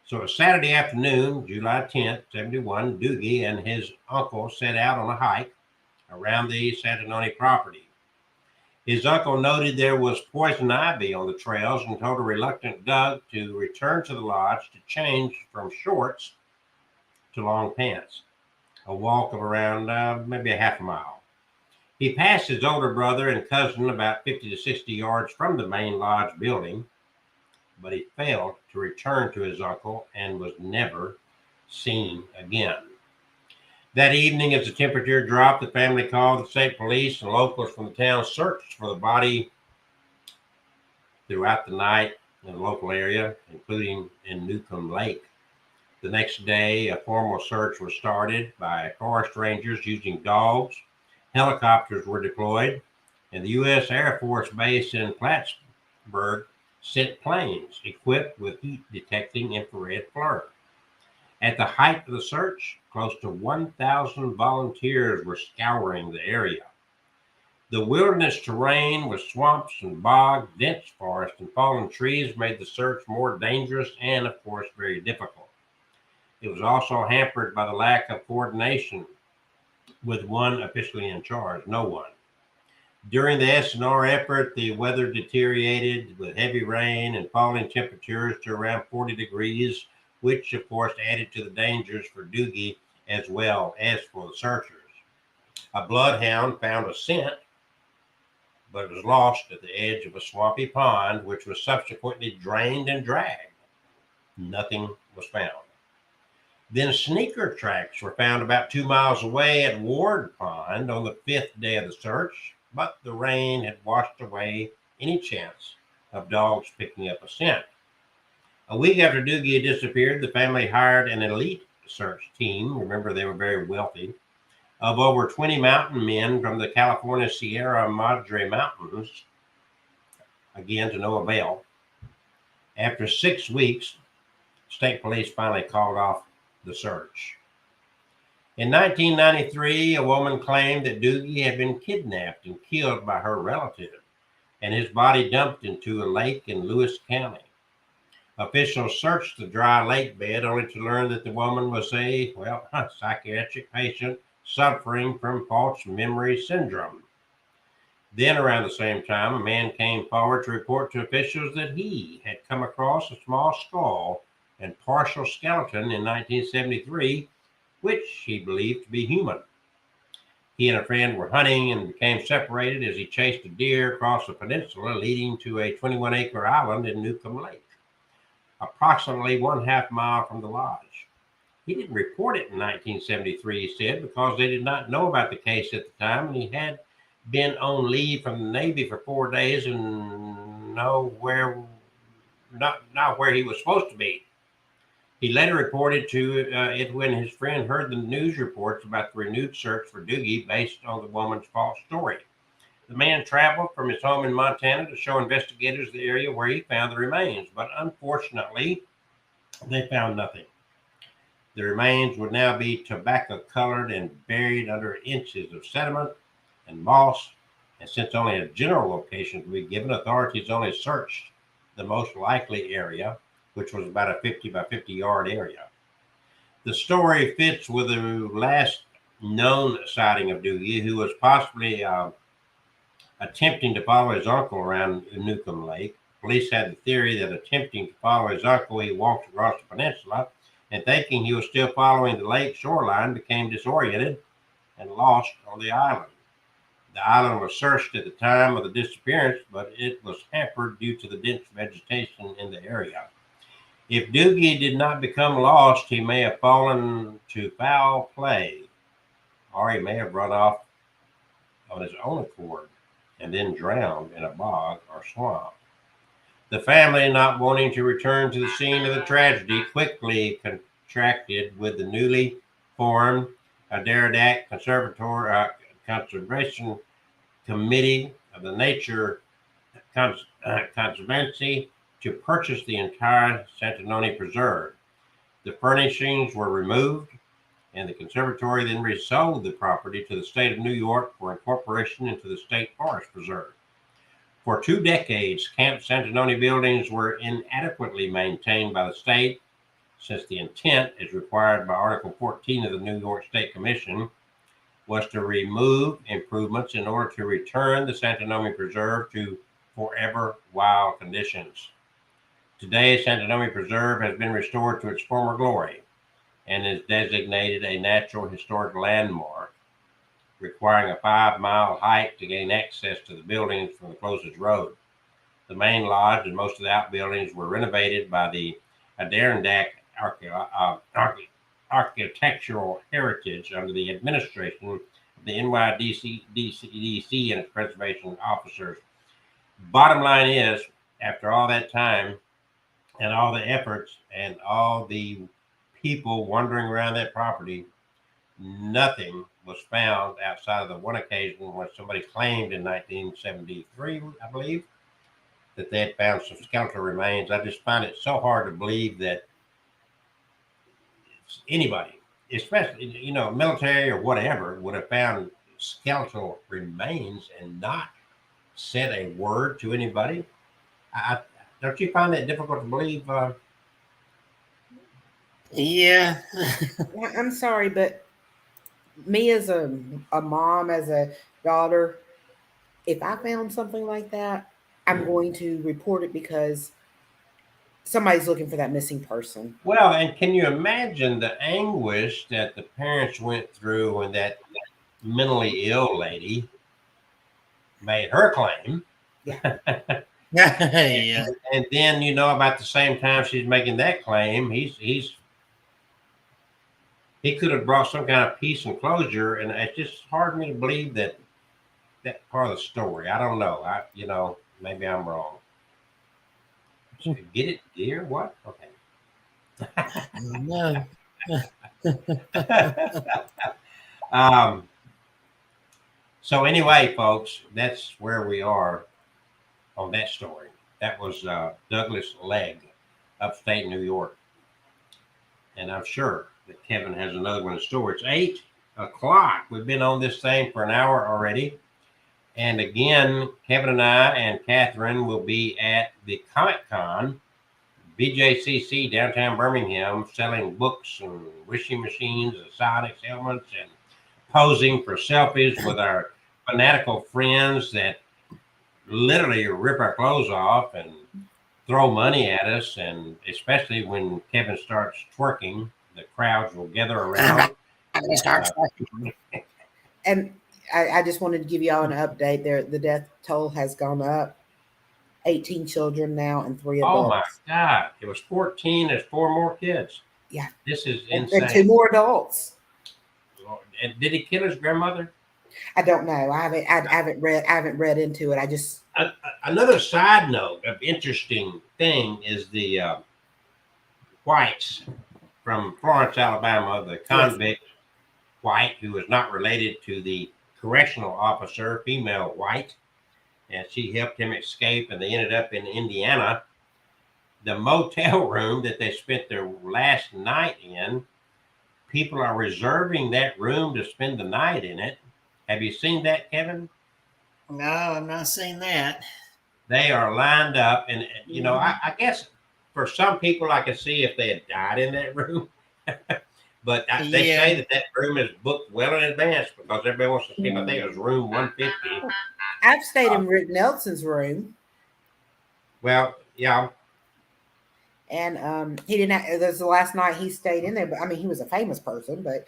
So a Saturday afternoon, July 10th, 71, Doogie and his uncle set out on a hike around the Santanoni property. His uncle noted there was poison ivy on the trails and told a reluctant Doug to return to the lodge to change from shorts to long pants, a walk of around maybe a half a mile. He passed his older brother and cousin about 50 to 60 yards from the main lodge building, but he failed to return to his uncle and was never seen again. That evening, as the temperature dropped, the family called the state police, and locals from the town searched for the body throughout the night in the local area, including in Newcomb Lake. The next day, a formal search was started by forest rangers using dogs. Helicopters were deployed, and the U.S. Air Force Base in Plattsburgh sent planes equipped with heat-detecting infrared FLIR. At the height of the search, close to 1,000 volunteers were scouring the area. The wilderness terrain with swamps and bogs, dense forest, and fallen trees made the search more dangerous and, of course, very difficult. It was also hampered by the lack of coordination with one officially in charge, no one. During the S&R effort, the weather deteriorated with heavy rain and falling temperatures to around 40 degrees, which of course added to the dangers for Doogie as well as for the searchers. A bloodhound found a scent, but it was lost at the edge of a swampy pond, which was subsequently drained and dragged. Nothing was found. Then sneaker tracks were found about 2 miles away at Ward Pond on the 5th day of the search, but the rain had washed away any chance of dogs picking up a scent. A week after Doogie had disappeared, the family hired an elite search team. Remember, they were very wealthy, of over 20 mountain men from the California Sierra Madre Mountains, again to no avail. After 6 weeks, state police finally called off the search. In 1993, a woman claimed that Doogie had been kidnapped and killed by her relative, and his body dumped into a lake in Lewis County. Officials searched the dry lake bed only to learn that the woman was a psychiatric patient suffering from false memory syndrome. Then, around the same time, a man came forward to report to officials that he had come across a small skull and partial skeleton in 1973, which he believed to be human. He and a friend were hunting and became separated as he chased a deer across a peninsula leading to a 21-acre island in Newcomb Lake, approximately 1/2 mile from the lodge. He didn't report it in 1973, he said, because they did not know about the case at the time, and he had been on leave from the Navy for 4 days and not where he was supposed to be. He later reported to it when his friend heard the news reports about the renewed search for Doogie based on the woman's false story. The man traveled from his home in Montana to show investigators the area where he found the remains, but unfortunately, they found nothing. The remains would now be tobacco colored and buried under inches of sediment and moss. And since only a general location could be given, authorities only searched the most likely area, which was about a 50 by 50 yard area. The story fits with the last known sighting of Doogie, who was possibly attempting to follow his uncle around Newcomb Lake. Police had the theory that attempting to follow his uncle, he walked across the peninsula and thinking he was still following the lake shoreline, became disoriented and lost on the island. The island was searched at the time of the disappearance, but it was hampered due to the dense vegetation in the area. If Doogie did not become lost, he may have fallen to foul play, or he may have run off on his own accord and then drowned in a bog or swamp. The family, not wanting to return to the scene of the tragedy, quickly contracted with the newly formed Adirondack Conservation Committee of the Nature Conservancy to purchase the entire Santanoni Preserve. The furnishings were removed, and the conservatory then resold the property to the state of New York for incorporation into the State Forest Preserve. For 2 decades, Camp Santanoni buildings were inadequately maintained by the state, since the intent, as required by Article 14 of the New York State Commission, was to remove improvements in order to return the Santanoni Preserve to forever wild conditions. Today, Santanoni Preserve has been restored to its former glory and is designated a Natural Historic Landmark, requiring a 5-mile hike to gain access to the buildings from the closest road. The main lodge and most of the outbuildings were renovated by the Adirondack Architectural Heritage under the administration of the NYDC and its preservation officers. Bottom line is, after all that time and all the efforts and all the people wandering around that property, nothing was found outside of the one occasion when somebody claimed in 1973, I believe, that they had found some skeletal remains. I just find it so hard to believe that anybody, especially, military or whatever, would have found skeletal remains and not said a word to anybody. Don't you find that difficult to believe? Yeah. I'm sorry, but me as a mom, as a daughter, if I found something like that, I'm going to report it because somebody's looking for that missing person. Well, and can you imagine the anguish that the parents went through when that mentally ill lady made her claim? Yeah. And then, about the same time she's making that claim, he could have brought some kind of peace and closure, and it's just hard for me to believe that part of the story. I don't know. Maybe I'm wrong. Get it, dear? What? Okay. No. So anyway, folks, that's where we are on that story. That was Douglas Legg, upstate New York. And I'm sure that Kevin has another one in store. It's 8 o'clock. We've been on this thing for an hour already. And again, Kevin and I and Catherine will be at the Comic-Con, BJCC, downtown Birmingham, selling books and wishing machines and Sonics helmets and posing for selfies with our fanatical friends that literally rip our clothes off and throw money at us. And especially when Kevin starts twerking, the crowds will gather around. And I just wanted to give y'all an update there. The death toll has gone up. 18 children now and 3 adults. Oh my God. It was 14. There's 4 more kids. Yeah. This is insane. And 2 more adults. And did he kill his grandmother? I don't know. I haven't read into it. I just another side note of interesting thing is the whites from Florence, Alabama, the convict white who was not related to the correctional officer, female white, and she helped him escape, and they ended up in Indiana. The motel room that they spent their last night in, people are reserving that room to spend the night in it. Have you seen that, Kevin? No, I've not seen that. They are lined up, and you know, I guess for some people, I could see if they had died in that room. But they say that room is booked well in advance because everybody wants to see. I think it was room 150. I've stayed in Rick Nelson's room. Well, yeah. And he didn't have, there's the last night he stayed in there, but I mean, he was a famous person, but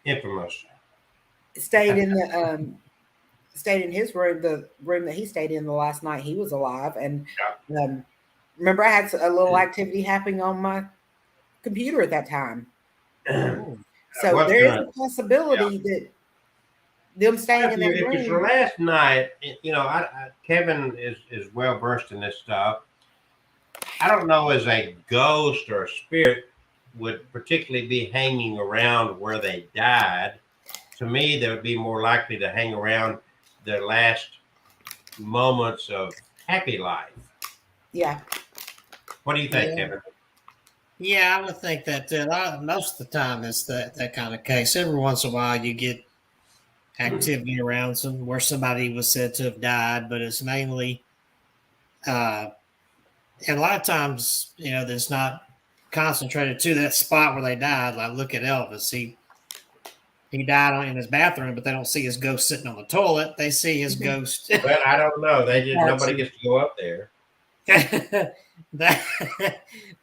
Infamous. Stayed in the stayed in his room, the room that he stayed in the last night he was alive. And remember, I had a little activity happening on my computer at that time. So there is a possibility that them staying in that room. If it's your last night, you know, Kevin is well versed in this stuff. I don't know as a ghost or a spirit would particularly be hanging around where they died. To me, they would be more likely to hang around their last moments of happy life. Yeah. What do you think, Kevin? Yeah, I would think that too. Most of the time it's that kind of case. Every once in a while you get activity around where somebody was said to have died, but it's mainly and a lot of times, you know, that's not concentrated to that spot where they died. Like, look at Elvis. He died in his bathroom, but they don't see his ghost sitting on the toilet. They see his ghost. Well, I don't know. Nobody gets to go up there.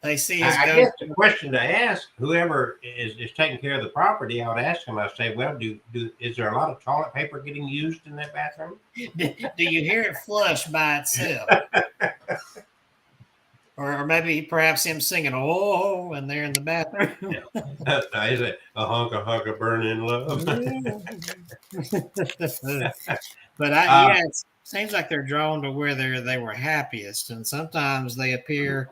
They see his I ghost. guess the question to ask whoever is taking care of the property, I would ask them. I say, well, is there a lot of toilet paper getting used in that bathroom? Do you hear it flush by itself? Or maybe perhaps him singing "Oh," and they're in the bathroom. Is it a hunk of burning love? But yeah, it seems like they're drawn to where they were happiest, and sometimes they appear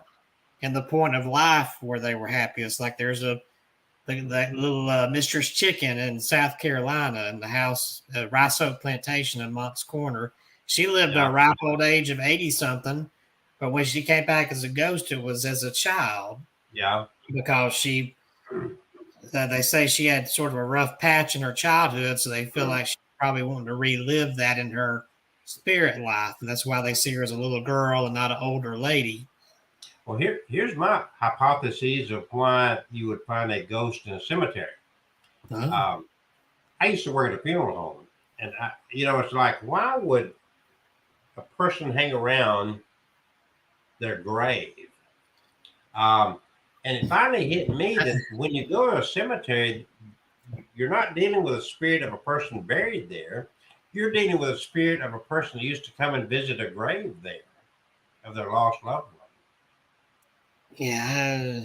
in the point of life where they were happiest. Like there's that little Mistress Chicken in South Carolina in the house, Rice Oak Plantation in Mott's Corner. She lived a ripe old age of 80-something. But when she came back as a ghost, it was as a child. Yeah. Because they say she had sort of a rough patch in her childhood, so they feel like she probably wanted to relive that in her spirit life. And that's why they see her as a little girl and not an older lady. Well, here's my hypothesis of why you would find a ghost in a cemetery. I used to work at a funeral home. And, it's like, why would a person hang around their grave? And it finally hit me that when you go to a cemetery, you're not dealing with a spirit of a person buried there. You're dealing with a spirit of a person who used to come and visit a grave there of their lost loved one. Yeah.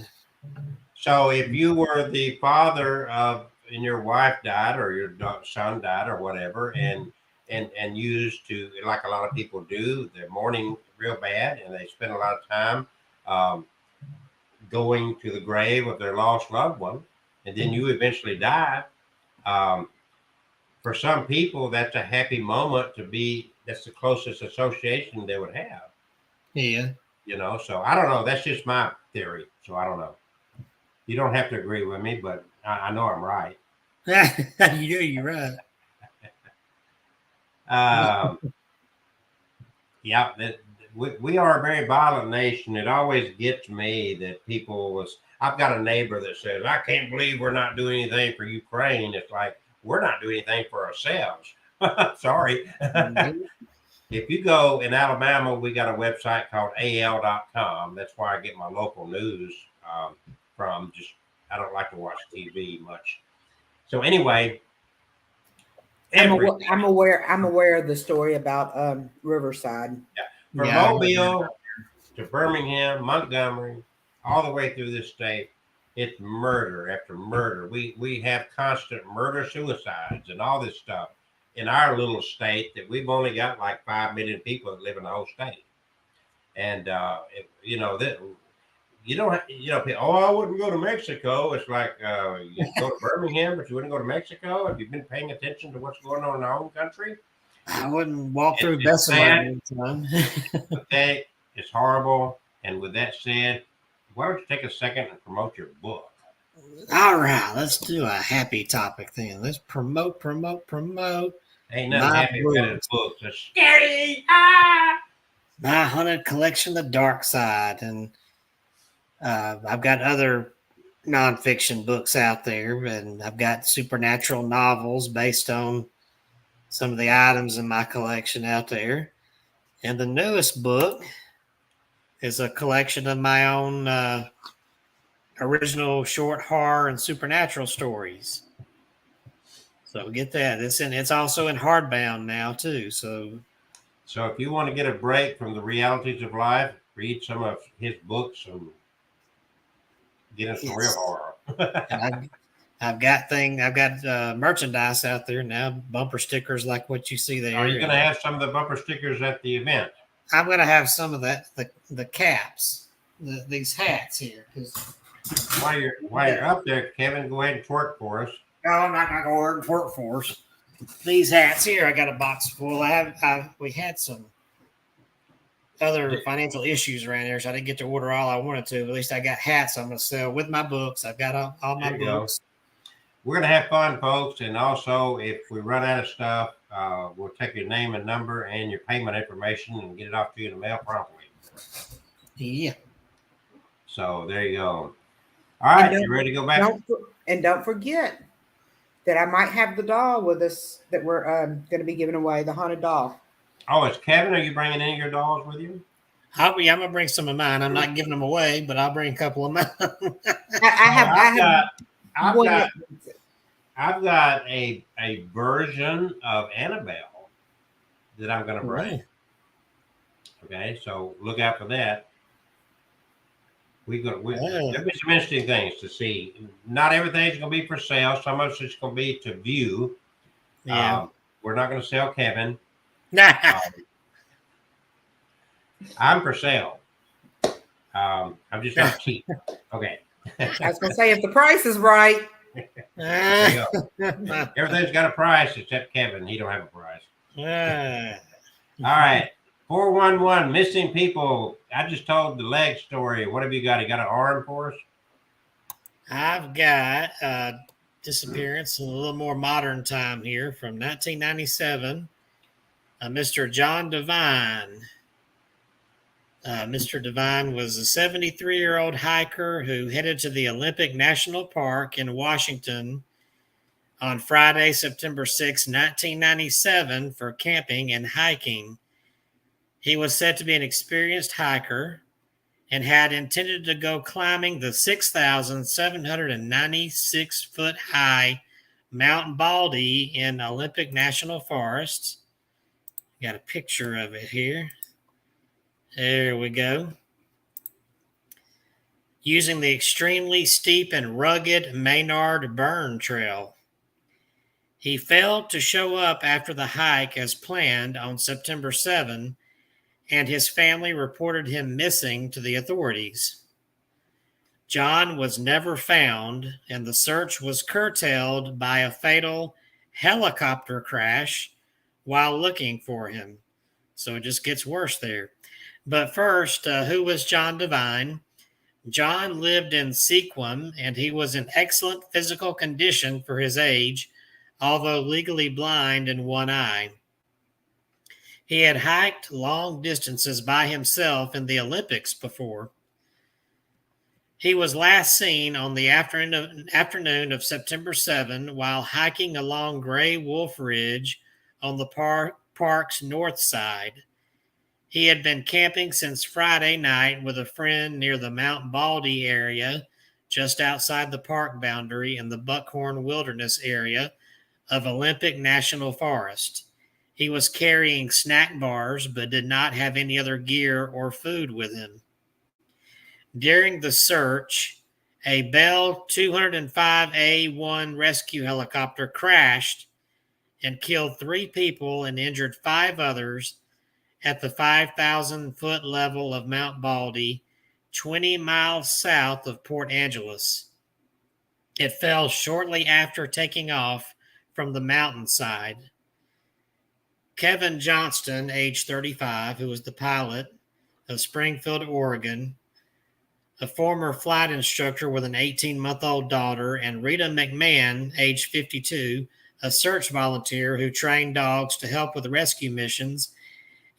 So if you were the father of, and your wife died or your son died or whatever, and used to, like a lot of people do, they're mourning real bad, and they spend a lot of time going to the grave of their lost loved one, and then you eventually die. For some people, that's a happy moment to be. That's the closest association they would have. Yeah. So I don't know. That's just my theory. So I don't know. You don't have to agree with me, but I know I'm right. You're right. Yeah, we are a very violent nation. It always gets me that I've got a neighbor that says, I can't believe we're not doing anything for Ukraine. It's like, we're not doing anything for ourselves. Sorry. If you go in Alabama, we got a website called al.com. That's where I get my local news from. I don't like to watch TV much. So anyway, I'm aware of the story about Riverside. Yeah. From Mobile to Birmingham, Montgomery, all the way through this state, it's murder after murder. We have constant murder, suicides, and all this stuff in our little state that we've only got like 5 million people that live in the whole state. And you don't have, oh, I wouldn't go to Mexico. It's like you go to Birmingham, but you wouldn't go to Mexico. Have you been paying attention to what's going on in our own country? I wouldn't walk through It's Bessemer. sad, pathetic, it's horrible. And with that said, why don't you take a second and promote your book? All right, let's do a happy topic then. Let's promote. Ain't nothing My happy about books. his books. It's scary. Ah! My Haunted Collection, The Dark Side. And I've got other nonfiction books out there, and I've got supernatural novels based on some of the items in my collection out there. And the newest book is a collection of my own original short horror and supernatural stories. So get that. It's also in hardbound now too. So if you want to get a break from the realities of life, read some of his books and get into some real horror. and I've got merchandise out there now, bumper stickers like what you see there. Are you going to have some of the bumper stickers at the event? I'm going to have some of that, the caps, these hats here. While you're up there, Kevin, go ahead and twerk for us. No, I'm not going to go and twerk for us. These hats here, I got a box full. We had some other financial issues around here, so I didn't get to order all I wanted to. But at least I got hats I'm going to sell with my books. I've got all my books. We're going to have fun, folks. And also, if we run out of stuff, we'll take your name and number and your payment information and get it off to you in the mail promptly. Yeah. So there you go. All right, you ready to go back? Don't forget that I might have the doll with us that we're going to be giving away, the haunted doll. Oh, it's Kevin. Are you bringing any of your dolls with you? I'm going to bring some of mine. I'm not giving them away, but I'll bring a couple of mine. I've got a version of Annabelle that I'm going to bring. Right. Okay, so look out for that. There'll be some interesting things to see. Not everything's going to be for sale. Some of it's going to be to view. Yeah. We're not going to sell Kevin. Nah. I'm for sale. I'm just not cheap. Okay. I was going to say, if the price is right. There you go. Everything's got a price except Kevin. He don't have a price. All right. 411 missing people. I just told the leg story. What have you got? You got an arm for us? I've got disappearance in a little more modern time here from 1997. Mr. John Devine. Mr. Devine was a 73-year-old hiker who headed to the Olympic National Park in Washington on Friday, September 6, 1997 for camping and hiking. He was said to be an experienced hiker and had intended to go climbing the 6,796-foot high Mount Baldy in Olympic National Forest. Got a picture of it here. There we go. Using the extremely steep and rugged Maynard Burn Trail. He failed to show up after the hike as planned on September 7, and his family reported him missing to the authorities. John was never found, and the search was curtailed by a fatal helicopter crash while looking for him. So it just gets worse there. But first, who was John Devine? John lived in Sequim, and he was in excellent physical condition for his age, although legally blind in one eye. He had hiked long distances by himself in the Olympics before. He was last seen on the afternoon of September 7 while hiking along Gray Wolf Ridge on the park's north side. He had been camping since Friday night with a friend near the Mount Baldy area, just outside the park boundary in the Buckhorn Wilderness area of Olympic National Forest. He was carrying snack bars, but did not have any other gear or food with him. During the search, a Bell 205A1 rescue helicopter crashed and killed 3 people and injured 5 others at the 5,000-foot level of Mount Baldy, 20 miles south of Port Angeles. It fell shortly after taking off from the mountainside. Kevin Johnston, age 35, who was the pilot of Springfield, Oregon, a former flight instructor with an 18-month-old daughter, and Rita McMahon, age 52, a search volunteer who trained dogs to help with rescue missions,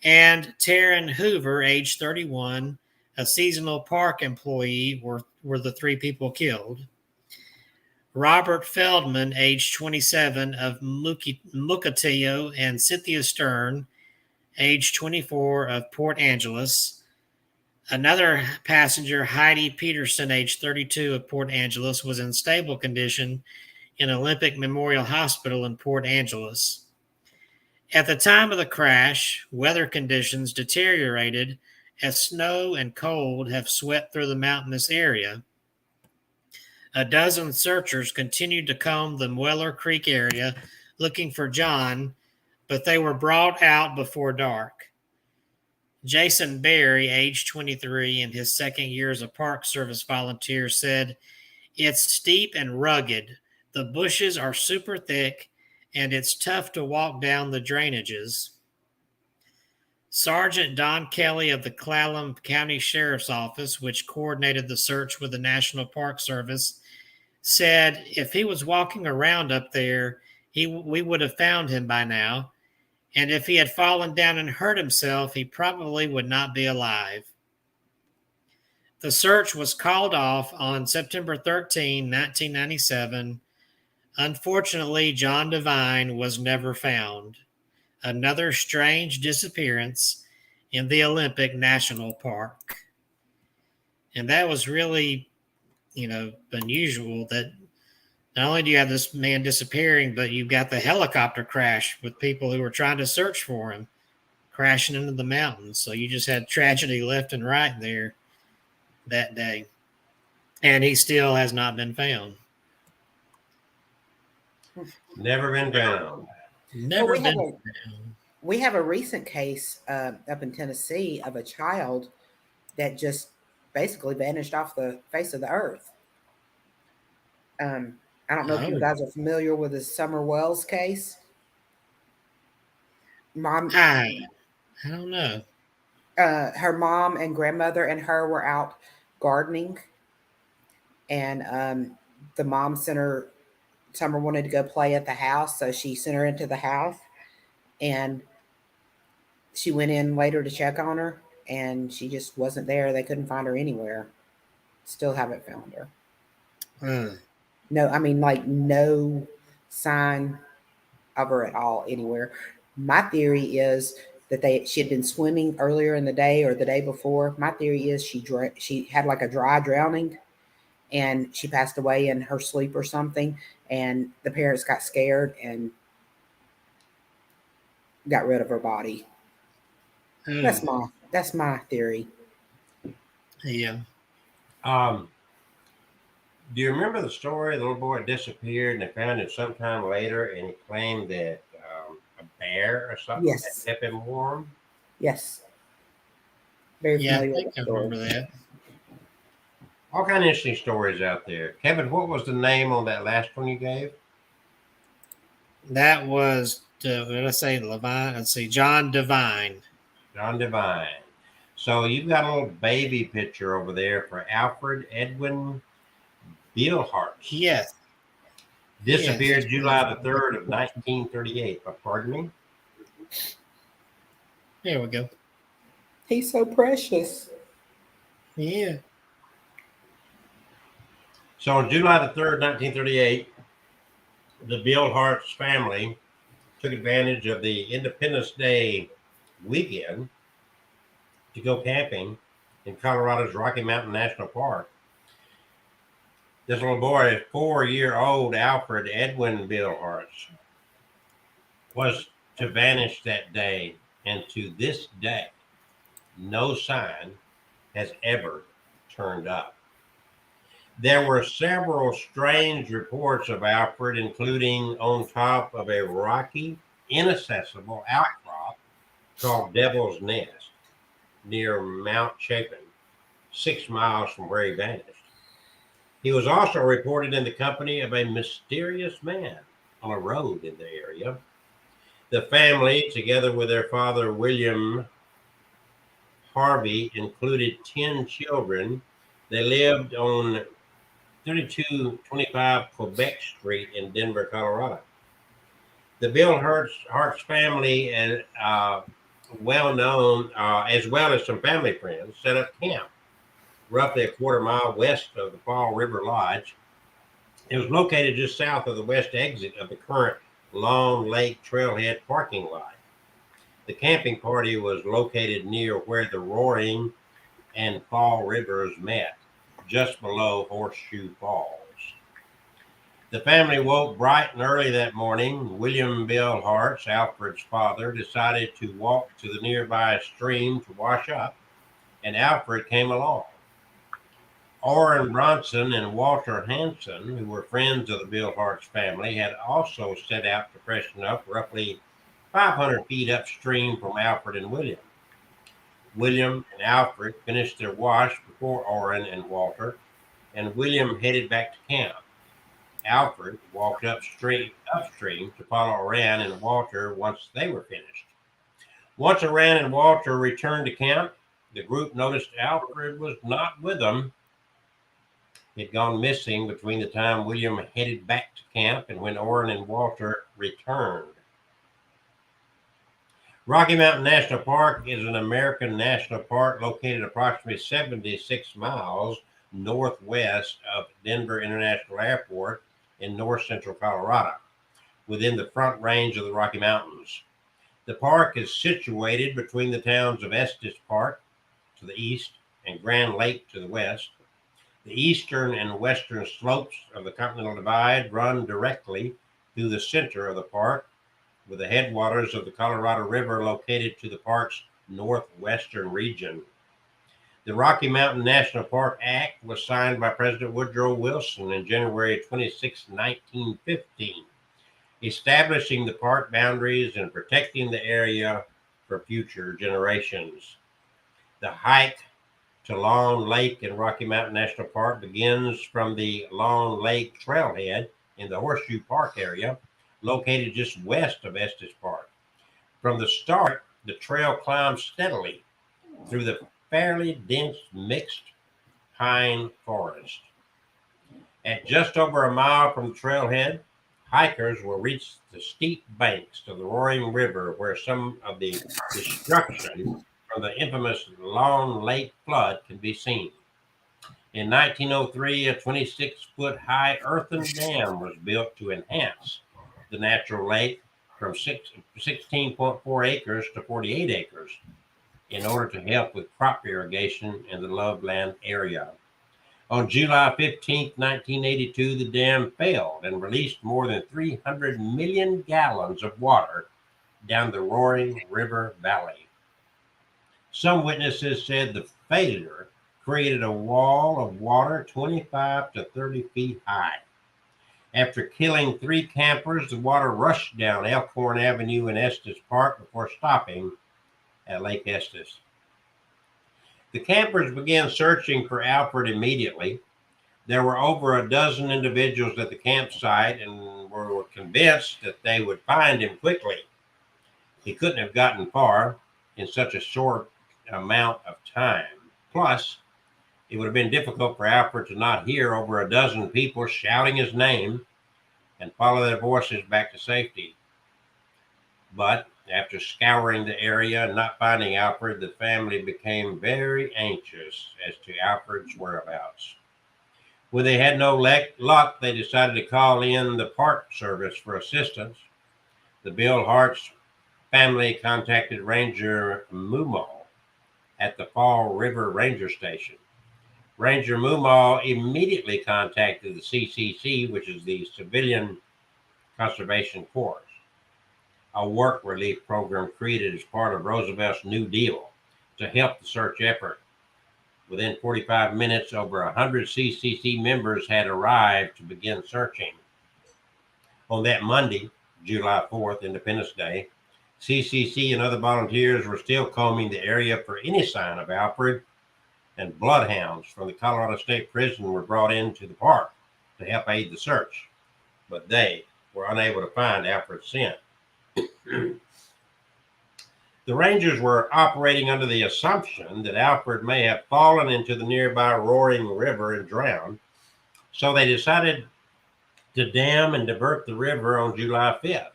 and Taryn Hoover, age 31, a seasonal park employee, were the three people killed. Robert Feldman, age 27, of Mukilteo, and Cynthia Stern, age 24, of Port Angeles. Another passenger, Heidi Peterson, age 32, of Port Angeles, was in stable condition in Olympic Memorial Hospital in Port Angeles. At the time of the crash, weather conditions deteriorated as snow and cold have swept through the mountainous area. A dozen searchers continued to comb the Weller Creek area looking for John, but they were brought out before dark. Jason Berry, age 23, in his second year as a Park Service volunteer, said, "It's steep and rugged. The bushes are super thick, and it's tough to walk down the drainages." Sergeant Don Kelly of the Clallam County Sheriff's Office, which coordinated the search with the National Park Service, said if he was walking around up there, we would have found him by now. And if he had fallen down and hurt himself, he probably would not be alive. The search was called off on September 13, 1997. Unfortunately, John Devine was never found. Another strange disappearance in the Olympic National Park. And that was really, unusual that not only do you have this man disappearing, but you've got the helicopter crash with people who were trying to search for him, crashing into the mountains. So you just had tragedy left and right there that day. And he still has not been found. Never been found. Never been found. We have a recent case up in Tennessee of a child that just basically vanished off the face of the earth. I don't know if you guys are familiar with the Summer Wells case. I don't know. Her mom and grandmother and her were out gardening, and the mom sent her. Summer wanted to go play at the house, so she sent her into the house, and she went in later to check on her, and she just wasn't there. They couldn't find her anywhere. Still haven't found her. No, I mean, like, no sign of her at all anywhere. My theory is that she had been swimming earlier in the day or the day before. My theory is she had like a dry drowning, and she passed away in her sleep or something, and the parents got scared and got rid of her body. That's my theory. Yeah. Do you remember the story? The little boy disappeared, and they found him sometime later, and he claimed that a bear or something had kept him warm. Yes. Very familiar. I think I remember that. All kind of interesting stories out there. Kevin, what was the name on that last one you gave? That was, what did I say, Levine? Let's see, John Devine. John Devine. So you've got a little baby picture over there for Alfred Edwin Beilhartz. Yes. Disappeared July the 3rd of 1938. Pardon me? There we go. He's so precious. Yeah. So on July the 3rd, 1938, the Beilhartz family took advantage of the Independence Day weekend to go camping in Colorado's Rocky Mountain National Park. This little boy, 4-year-old Alfred Edwin Beilhartz, was to vanish that day, and to this day, no sign has ever turned up. There were several strange reports of Alfred, including on top of a rocky, inaccessible outcrop called Devil's Nest near Mount Chapin. 6 miles from where he vanished. He was also reported in the company of a mysterious man on a road in the area. The family, together with their father, William Harvey, included 10 children. They lived on 3225 Quebec Street in Denver, Colorado. The Bill Hart's family, and well known, as well as some family friends, set up camp roughly a quarter mile west of the Fall River Lodge. It was located just south of the west exit of the current Long Lake Trailhead parking lot. The camping party was located near where the Roaring and Fall Rivers met, just below Horseshoe Falls. The family woke bright and early that morning. William Bill Hartz, Alfred's father, decided to walk to the nearby stream to wash up, and Alfred came along. Orrin Bronson and Walter Hanson, who were friends of the Bill Hartz family, had also set out to freshen up roughly 500 feet upstream from Alfred and William. William and Alfred finished their wash before Orrin and Walter, and William headed back to camp. Alfred walked upstream to follow Orrin and Walter once they were finished. Once Orrin and Walter returned to camp, the group noticed Alfred was not with them. He had gone missing between the time William headed back to camp and when Orrin and Walter returned. Rocky Mountain National Park is an American national park located approximately 76 miles northwest of Denver International Airport in north central Colorado, within the Front Range of the Rocky Mountains. The park is situated between the towns of Estes Park to the east and Grand Lake to the west. The eastern and western slopes of the Continental Divide run directly through the center of the park, with the headwaters of the Colorado River located to the park's northwestern region. The Rocky Mountain National Park Act was signed by President Woodrow Wilson on January 26, 1915, establishing the park boundaries and protecting the area for future generations. The hike to Long Lake in Rocky Mountain National Park begins from the Long Lake Trailhead in the Horseshoe Park area, located just west of Estes Park. From the start, the trail climbs steadily through the fairly dense mixed pine forest. At just over a mile from the trailhead, hikers will reach the steep banks of the Roaring River, where some of the destruction from the infamous Long Lake flood can be seen. In 1903, a 26-foot high earthen dam was built to enhance the natural lake from 16.4 acres to 48 acres in order to help with crop irrigation in the Loveland area. On July 15, 1982, the dam failed and released more than 300 million gallons of water down the Roaring River Valley. Some witnesses said the failure created a wall of water 25 to 30 feet high. After killing 3 campers, the water rushed down Elkhorn Avenue in Estes Park before stopping at Lake Estes. The campers began searching for Alfred immediately. There were over a dozen individuals at the campsite and were convinced that they would find him quickly. He couldn't have gotten far in such a short amount of time. Plus, it would have been difficult for Alfred to not hear over a dozen people shouting his name and follow their voices back to safety. But after scouring the area and not finding Alfred, the family became very anxious as to Alfred's whereabouts. When they had no luck, they decided to call in the Park Service for assistance. The Bill Hartz family contacted Ranger Mumal at the Fall River Ranger Station. Ranger Mumal immediately contacted the CCC, which is the Civilian Conservation Corps, a work relief program created as part of Roosevelt's New Deal to help the search effort. Within 45 minutes, over 100 CCC members had arrived to begin searching. On that Monday, July 4th, Independence Day, CCC and other volunteers were still combing the area for any sign of Alfred. and bloodhounds from the Colorado State Prison were brought into the park to help aid the search, but they were unable to find Alfred's scent. The Rangers were operating under the assumption that Alfred may have fallen into the nearby Roaring River and drowned, so they decided to dam and divert the river on July 5th.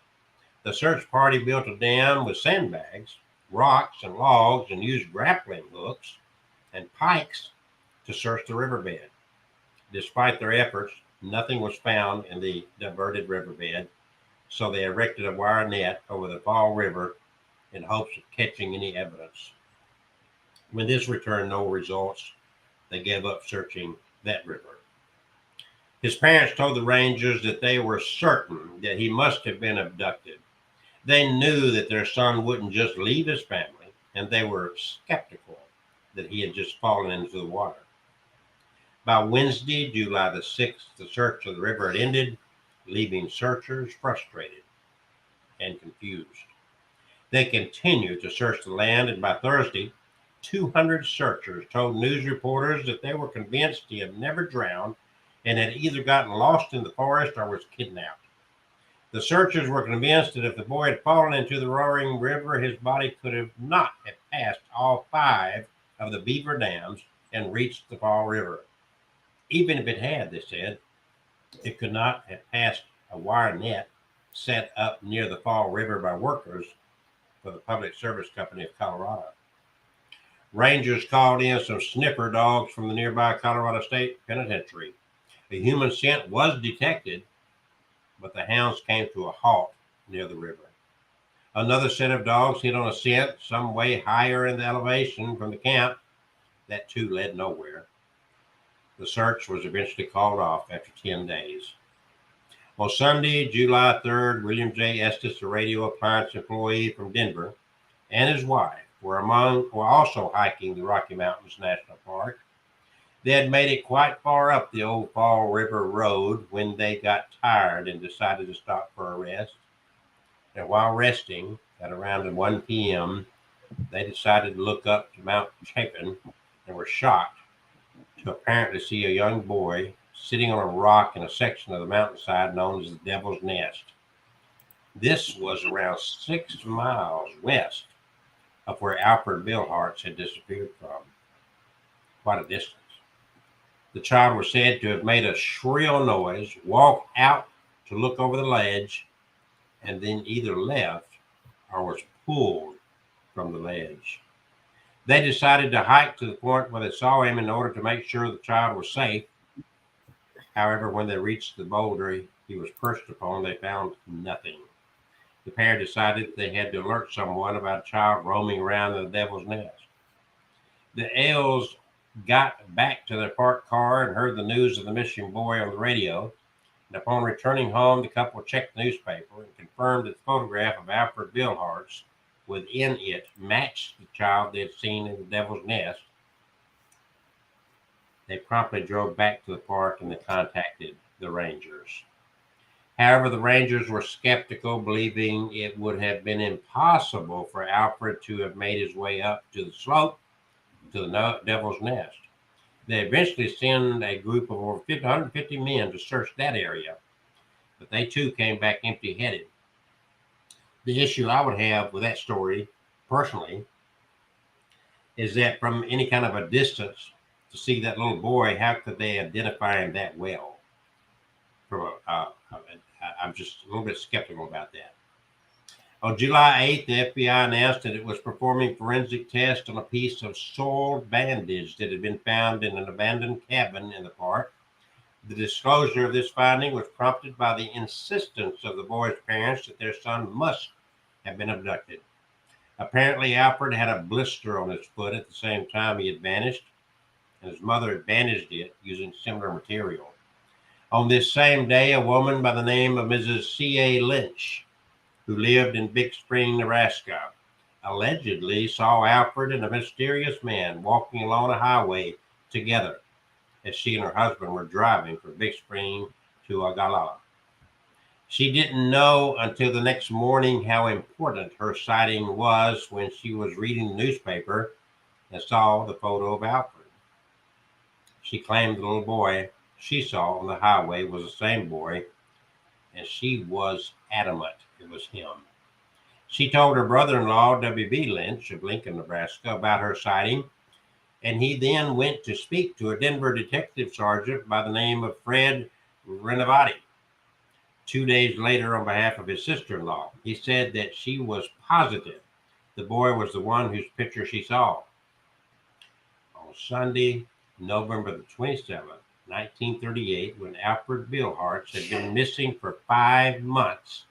The search party built a dam with sandbags, rocks, and logs and used grappling hooks and pikes to search the riverbed. Despite their efforts, nothing was found in the diverted riverbed, so they erected a wire net over the Fall River in hopes of catching any evidence. When this returned no results, they gave up searching that river. His parents told the Rangers that they were certain that he must have been abducted. They knew that their son wouldn't just leave his family, and they were skeptical that he had just fallen into the water. By Wednesday, July the 6th, the search of the river had ended, leaving searchers frustrated and confused. They continued to search the land, and by Thursday, 200 searchers told news reporters that they were convinced he had never drowned and had either gotten lost in the forest or was kidnapped. The searchers were convinced that if the boy had fallen into the Roaring River, his body could not have passed all 5 of the beaver dams and reached the Fall River. Even if it had, they said, it could not have passed a wire net set up near the Fall River by workers for the Public Service Company of Colorado. Rangers called in some sniffer dogs from the nearby Colorado State Penitentiary. A human scent was detected, but the hounds came to a halt near the river. Another set of dogs hit on a scent some way higher in the elevation from the camp. That too led nowhere. The search was eventually called off after 10 days. On Sunday, July 3rd, William J. Estes, a radio appliance employee from Denver, and his wife were also hiking the Rocky Mountains National Park. They had made it quite far up the old Fall River Road when they got tired and decided to stop for a rest. And while resting at around 1 p.m., they decided to look up to Mount Chapin and were shocked to apparently see a young boy sitting on a rock in a section of the mountainside known as the Devil's Nest. This was around 6 miles west of where Alfred Billhartz had disappeared from. Quite a distance. The child was said to have made a shrill noise, walked out to look over the ledge, and then either left or was pulled from the ledge. They decided to hike to the point where they saw him in order to make sure the child was safe. However, when they reached the boulder he was perched upon, they found nothing. The pair decided they had to alert someone about a child roaming around in the Devil's Nest. The Ailes got back to their parked car and heard the news of the missing boy on the radio. And upon returning home, the couple checked the newspaper and confirmed that the photograph of Alfred Billhartz within it matched the child they had seen in the Devil's Nest. They promptly drove back to the park and they contacted the Rangers. However, the Rangers were skeptical, believing it would have been impossible for Alfred to have made his way up to the slope to the Devil's Nest. They eventually sent a group of over 150 men to search that area, but they too came back empty-headed. The issue I would have with that story, personally, is that from any kind of a distance, to see that little boy, how could they identify him that well? I'm just a little bit skeptical about that. On July 8th, the FBI announced that it was performing forensic tests on a piece of soiled bandage that had been found in an abandoned cabin in the park. The disclosure of this finding was prompted by the insistence of the boy's parents that their son must have been abducted. Apparently, Alfred had a blister on his foot at the same time he had vanished, and his mother had bandaged it using similar material. On this same day, a woman by the name of Mrs. C.A. Lynch, who lived in Big Spring, Nebraska, allegedly saw Alfred and a mysterious man walking along a highway together as she and her husband were driving from Big Spring to Ogallala. She didn't know until the next morning how important her sighting was when she was reading the newspaper and saw the photo of Alfred. She claimed the little boy she saw on the highway was the same boy, and she was adamant it was him. She told her brother-in-law, W.B. Lynch of Lincoln, Nebraska, about her sighting, and he then went to speak to a Denver detective sergeant by the name of Fred Renovati. 2 days later, on behalf of his sister-in-law, he said that she was positive the boy was the one whose picture she saw. On Sunday, November the 27th, 1938, when Alfred Billhartz had been missing for 5 months,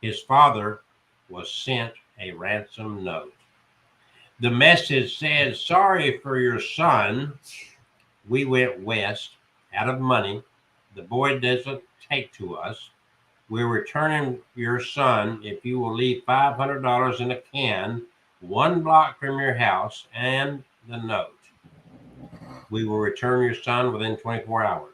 his father was sent a ransom note. The message said, "Sorry for your son. We went west out of money. The boy doesn't take to us. We're returning your son if you will leave $500 in a can 1 block from your house and the note. We will return your son within 24 hours."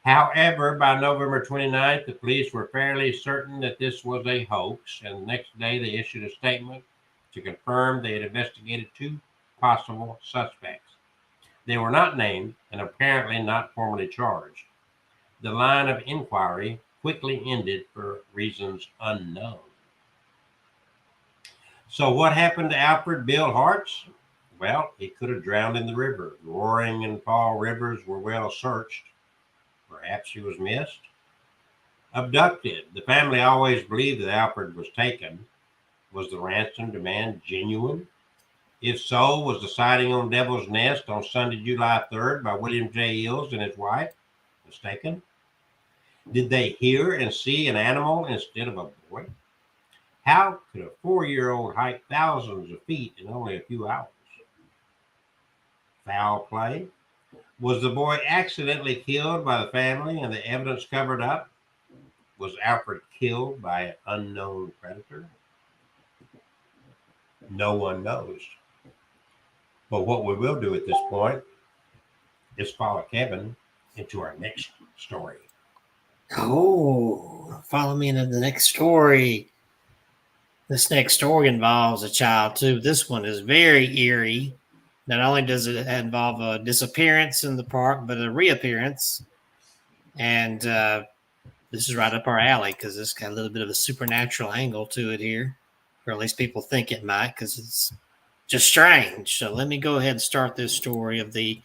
However, by November 29th, the police were fairly certain that this was a hoax, and the next day they issued a statement to confirm they had investigated 2 possible suspects. They were not named and apparently not formally charged. The line of inquiry quickly ended for reasons unknown. So, what happened to Alfred Billhartz? Well, he could have drowned in the river. Roaring and Fall rivers were well searched. Perhaps he was missed. Abducted. The family always believed that Alfred was taken. Was the ransom demand genuine? If so, was the sighting on Devil's Nest on Sunday, July 3rd by William J. Ills and his wife mistaken? Did they hear and see an animal instead of a boy? How could a 4-year-old hike thousands of feet in only a few hours? Foul play? Was the boy accidentally killed by the family and the evidence covered up? Was Alfred killed by an unknown predator? No one knows. But what we will do at this point is follow Kevin into our next story. Oh, follow me into the next story. This next story involves a child, too. This one is very eerie. Not only does it involve a disappearance in the park, but a reappearance. And this is right up our alley because it's got a little bit of a supernatural angle to it here, or at least people think it might because it's just strange. So let me go ahead and start this story of the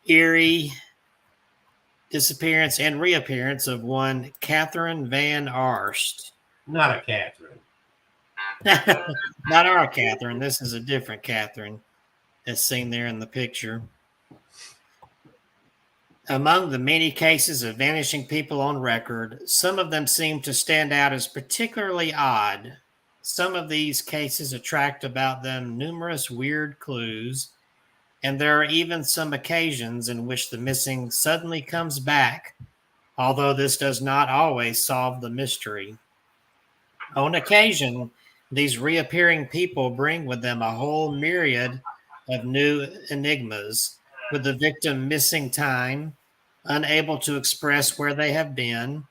eerie disappearance and reappearance of one Catherine Van Arst. Not a Catherine. Not our Catherine. This is a different Catherine as seen there in the picture. Among the many cases of vanishing people on record, some of them seem to stand out as particularly odd. Some of these cases attract about them numerous weird clues, and there are even some occasions in which the missing suddenly comes back, although this does not always solve the mystery. On occasion, these reappearing people bring with them a whole myriad of new enigmas, with the victim missing time, unable to express where they have been,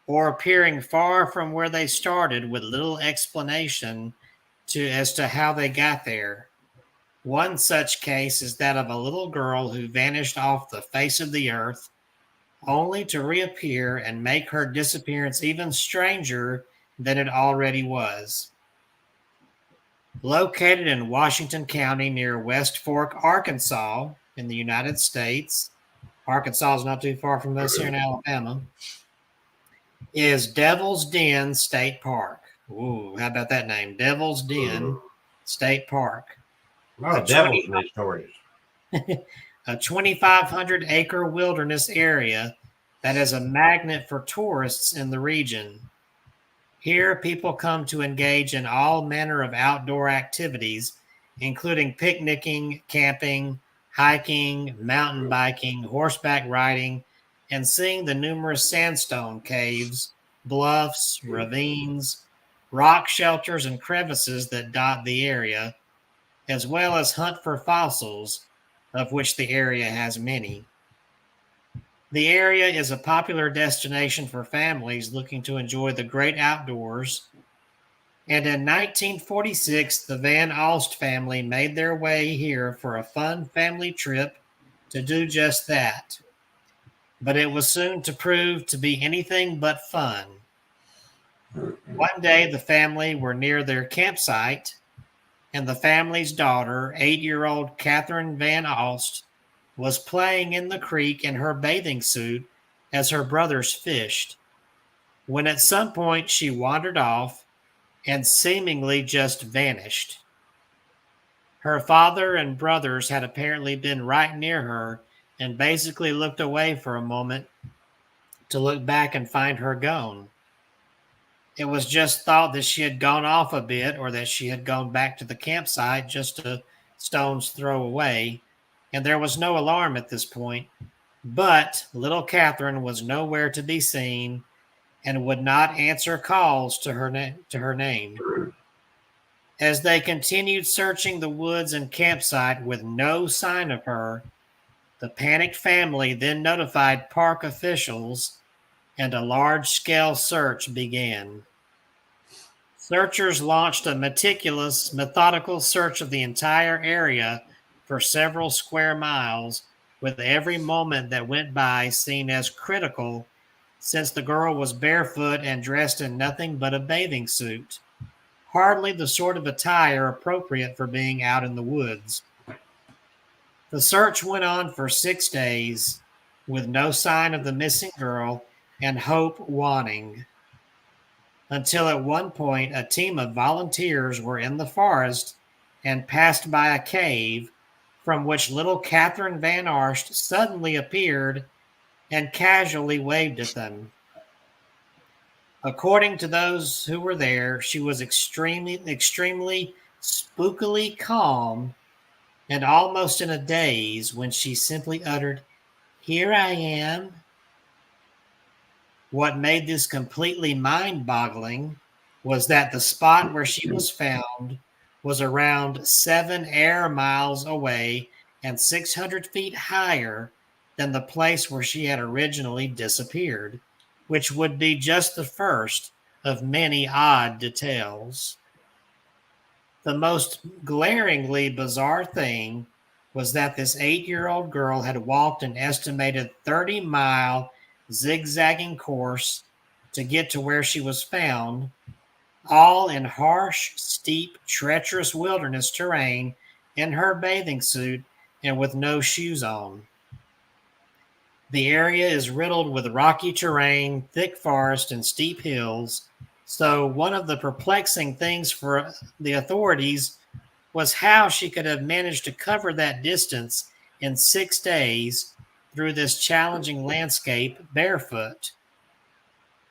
or appearing far from where they started with little explanation as to how they got there. One such case is that of a little girl who vanished off the face of the earth, only to reappear and make her disappearance even stranger than it already was. Located in Washington County near West Fork, Arkansas, in the United States, Arkansas is not too far from us here in Alabama, is Devil's Den State Park. Ooh, how about that name? Devil's Den State Park. A lot of devils in these stories. A 2,500-acre wilderness area that is a magnet for tourists in the region. Here, people come to engage in all manner of outdoor activities, including picnicking, camping, hiking, mountain biking, horseback riding, and seeing the numerous sandstone caves, bluffs, ravines, rock shelters, and crevices that dot the area, as well as hunt for fossils, of which the area has many. The area is a popular destination for families looking to enjoy the great outdoors. And in 1946, the Van Alst family made their way here for a fun family trip to do just that. But it was soon to prove to be anything but fun. One day, the family were near their campsite, and the family's daughter, 8-year-old Catherine Van Alst, was playing in the creek in her bathing suit as her brothers fished, when at some point she wandered off and seemingly just vanished. Her father and brothers had apparently been right near her and basically looked away for a moment to look back and find her gone. It was just thought that she had gone off a bit or that she had gone back to the campsite just a stone's throw away, and there was no alarm at this point. But little Catherine was nowhere to be seen and would not answer calls to her name. As they continued searching the woods and campsite with no sign of her, the panicked family then notified park officials, and a large-scale search began. Searchers launched a meticulous, methodical search of the entire area for several square miles, with every moment that went by seen as critical, since the girl was barefoot and dressed in nothing but a bathing suit, hardly the sort of attire appropriate for being out in the woods. The search went on for 6 days, with no sign of the missing girl and hope waning, until at one point a team of volunteers were in the forest and passed by a cave from which little Catherine Van Arsht suddenly appeared and casually waved at them. According to those who were there, she was extremely spookily calm and almost in a daze when she simply uttered, "Here I am." What made this completely mind-boggling was that the spot where she was found was around 7 air miles away and 600 feet higher than the place where she had originally disappeared, which would be just the first of many odd details. The most glaringly bizarre thing was that this 8-year-old girl had walked an estimated 30-mile zigzagging course to get to where she was found, all in harsh, steep, treacherous wilderness terrain in her bathing suit and with no shoes on. The area is riddled with rocky terrain, thick forest, and steep hills, so one of the perplexing things for the authorities was how she could have managed to cover that distance in 6 days through this challenging landscape barefoot.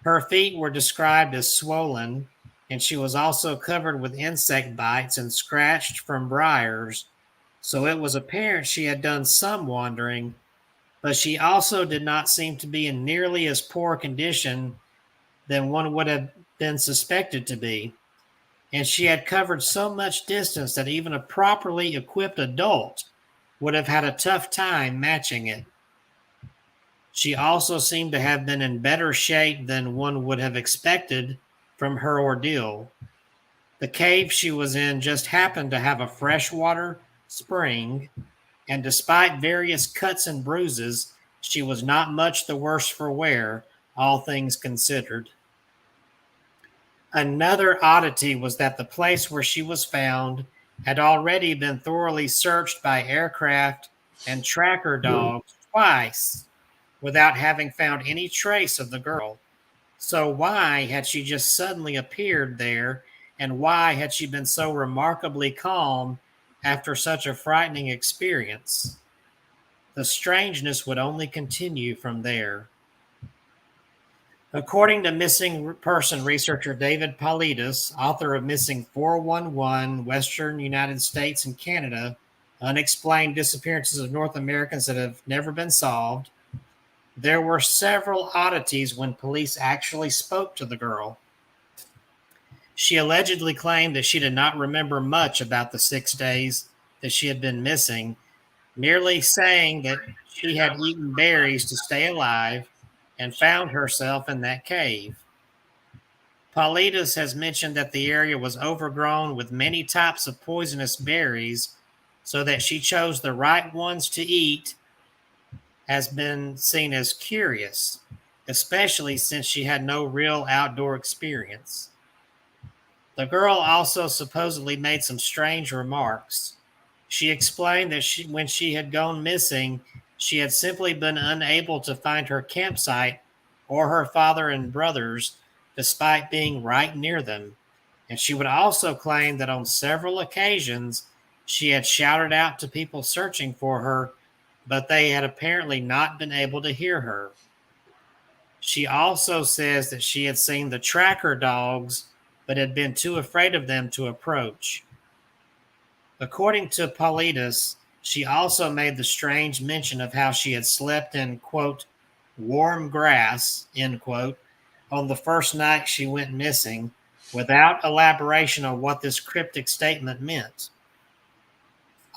Her feet were described as swollen, and she was also covered with insect bites and scratched from briars, so it was apparent she had done some wandering, but she also did not seem to be in nearly as poor condition than one would have been suspected to be, and she had covered so much distance that even a properly equipped adult would have had a tough time matching it. She also seemed to have been in better shape than one would have expected from her ordeal. The cave she was in just happened to have a freshwater spring, and despite various cuts and bruises, she was not much the worse for wear, all things considered. Another oddity was that the place where she was found had already been thoroughly searched by aircraft and tracker dogs twice without having found any trace of the girl. So why had she just suddenly appeared there, and why had she been so remarkably calm after such a frightening experience? The strangeness would only continue from there. According to missing person researcher David Paulides, author of Missing 411, Western United States and Canada, Unexplained Disappearances of North Americans That Have Never Been Solved, there were several oddities when police actually spoke to the girl. She allegedly claimed that she did not remember much about the 6 days that she had been missing, merely saying that she had eaten berries to stay alive and found herself in that cave. Paulides has mentioned that the area was overgrown with many types of poisonous berries, so that she chose the right ones to eat has been seen as curious, especially since she had no real outdoor experience. The girl also supposedly made some strange remarks. She explained that when she had gone missing, she had simply been unable to find her campsite or her father and brothers, despite being right near them. And she would also claim that on several occasions she had shouted out to people searching for her, but they had apparently not been able to hear her. She also says that she had seen the tracker dogs, but had been too afraid of them to approach. According to Paulides, she also made the strange mention of how she had slept in, quote, warm grass, end quote, on the first night she went missing, without elaboration on what this cryptic statement meant.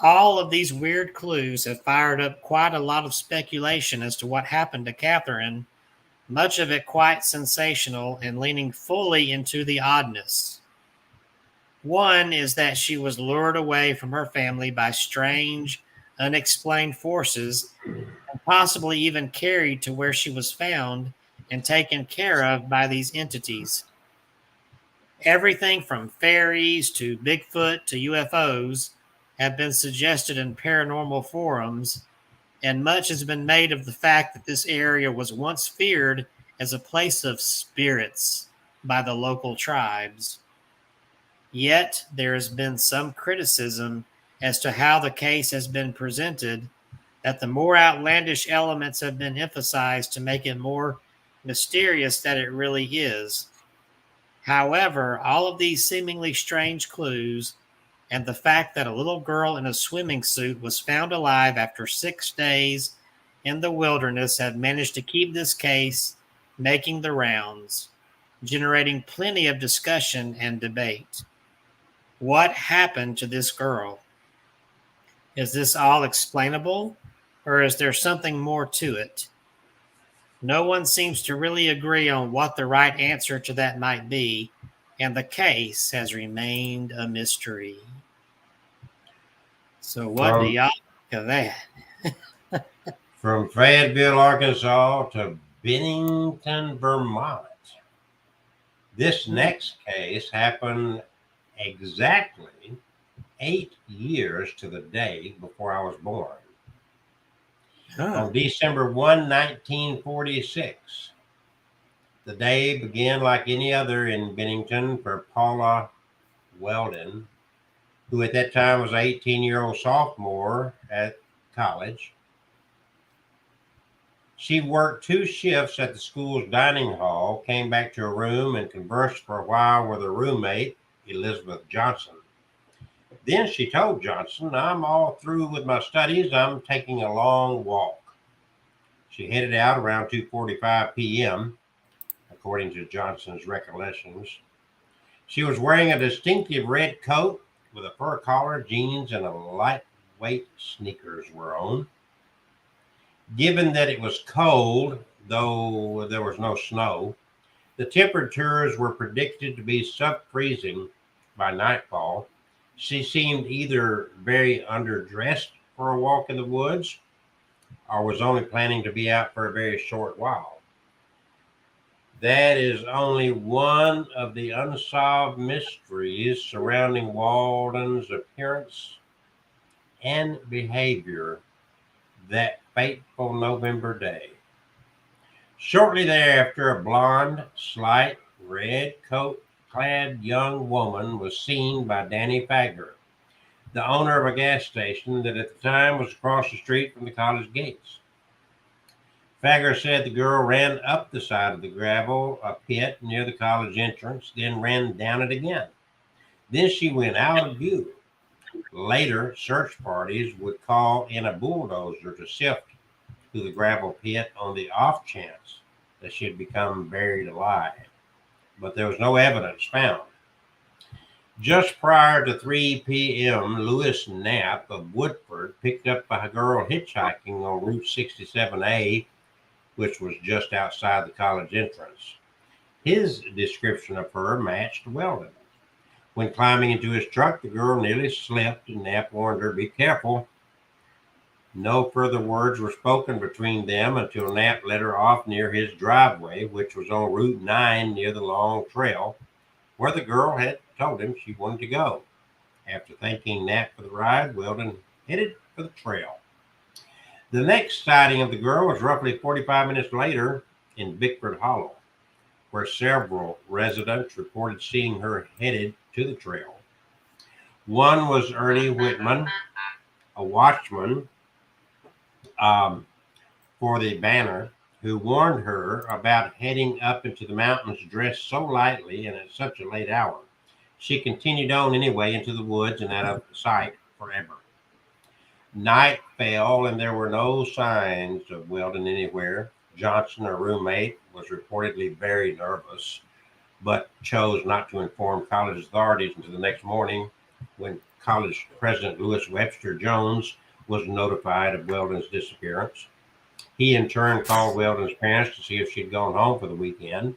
All of these weird clues have fired up quite a lot of speculation as to what happened to Catherine, much of it quite sensational and leaning fully into the oddness. One is that she was lured away from her family by strange, unexplained forces, and possibly even carried to where she was found and taken care of by these entities. Everything from fairies to Bigfoot to UFOs have been suggested in paranormal forums, and much has been made of the fact that this area was once feared as a place of spirits by the local tribes. Yet there has been some criticism as to how the case has been presented, that the more outlandish elements have been emphasized to make it more mysterious than it really is. However, all of these seemingly strange clues and the fact that a little girl in a swimming suit was found alive after 6 days in the wilderness have managed to keep this case making the rounds, generating plenty of discussion and debate. What happened to this girl? Is this all explainable, or is there something more to it? No one seems to really agree on what the right answer to that might be, and the case has remained a mystery. So what do y'all think of that? From Fayetteville, Arkansas to Bennington, Vermont. This next case happened exactly 8 years to the day before I was born. On December 1, 1946. The day began like any other in Bennington for Paula Weldon, who at that time was an 18-year-old sophomore at college. She worked 2 shifts at the school's dining hall, came back to her room, and conversed for a while with her roommate, Elizabeth Johnson. Then she told Johnson, "I'm all through with my studies. I'm taking a long walk." She headed out around 2:45 p.m., according to Johnson's recollections. She was wearing a distinctive red coat with a fur collar, jeans, and a lightweight sneakers were on. Given that it was cold, though there was no snow, the temperatures were predicted to be sub-freezing by nightfall. She seemed either very underdressed for a walk in the woods or was only planning to be out for a very short while. That is only one of the unsolved mysteries surrounding Walden's appearance and behavior that fateful November day. Shortly thereafter, a blonde, slight, red coat-clad young woman was seen by Danny Fager, the owner of a gas station that at the time was across the street from the college gates. Fager said the girl ran up the side of the gravel, a pit near the college entrance, then ran down it again. Then she went out of view. Later, search parties would call in a bulldozer to sift through the gravel pit on the off chance that she had become buried alive, but there was no evidence found. Just prior to 3 p.m., Lewis Knapp of Woodford picked up a girl hitchhiking on Route 67A, which was just outside the college entrance. His description of her matched Weldon. When climbing into his truck, the girl nearly slipped, and Knapp warned her, "Be careful." No further words were spoken between them until Knapp let her off near his driveway, which was on Route 9 near the long trail where the girl had told him she wanted to go. After thanking Knapp for the ride, Weldon headed for the trail. The next sighting of the girl was roughly 45 minutes later in Bickford Hollow, where several residents reported seeing her headed to the trail. One was Ernie Whitman, a watchman for the Banner, who warned her about heading up into the mountains dressed so lightly and at such a late hour. She continued on anyway into the woods and out of sight forever. Night fell and there were no signs of Weldon anywhere. Johnson, her roommate, was reportedly very nervous, but chose not to inform college authorities until the next morning when college president Lewis Webster Jones was notified of Weldon's disappearance. He in turn called Weldon's parents to see if she'd gone home for the weekend.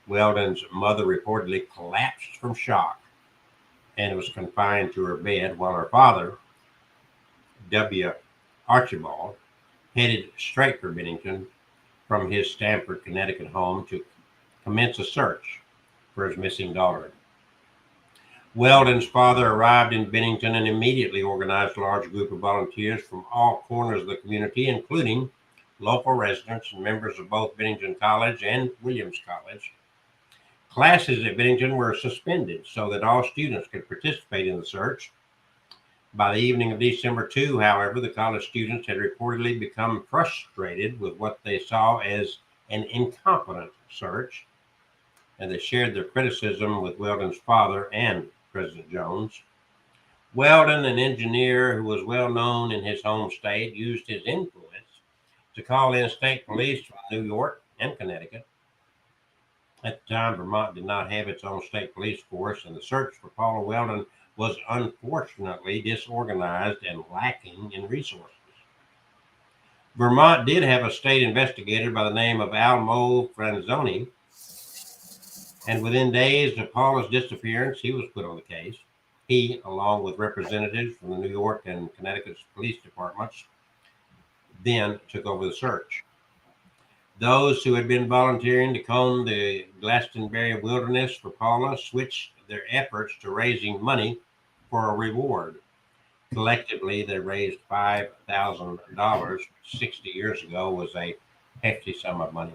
Weldon's mother reportedly collapsed from shock and was confined to her bed while her father, W. Archibald, headed straight for Bennington from his Stamford, Connecticut home to commence a search for his missing daughter. Weldon's father arrived in Bennington and immediately organized a large group of volunteers from all corners of the community, including local residents and members of both Bennington College and Williams College. Classes at Bennington were suspended so that all students could participate in the search. By the evening of December 2, however, the college students had reportedly become frustrated with what they saw as an incompetent search, and they shared their criticism with Weldon's father and President Jones. Weldon, an engineer who was well known in his home state, used his influence to call in state police from New York and Connecticut. At the time, Vermont did not have its own state police force, and the search for Paula Weldon was unfortunately disorganized and lacking in resources. Vermont did have a state investigator by the name of Almo Franzoni, and within days of Paula's disappearance, he was put on the case. He, along with representatives from the New York and Connecticut police departments, then took over the search. Those who had been volunteering to comb the Glastonbury wilderness for Paula switched their efforts to raising money for a reward. Collectively, they raised $5,000, which 60 years ago was a hefty sum of money.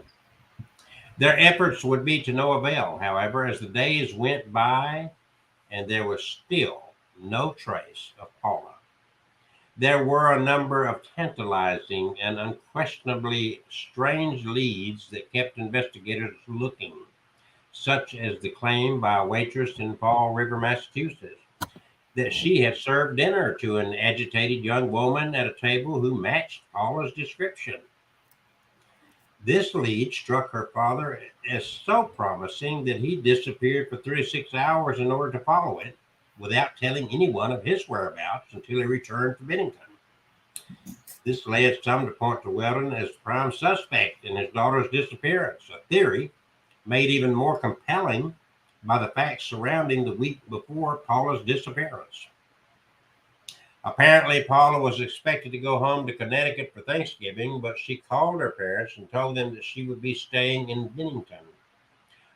Their efforts would be to no avail, however, as the days went by and there was still no trace of Paula. There were a number of tantalizing and unquestionably strange leads that kept investigators looking, such as the claim by a waitress in Fall River, Massachusetts, that she had served dinner to an agitated young woman at a table who matched Paula's description. This lead struck her father as so promising that he disappeared for 36 hours in order to follow it, without telling anyone of his whereabouts until he returned to Bennington. This led some to point to Weldon as the prime suspect in his daughter's disappearance, a theory made even more compelling by the facts surrounding the week before Paula's disappearance. Apparently, Paula was expected to go home to Connecticut for Thanksgiving, but she called her parents and told them that she would be staying in Bennington.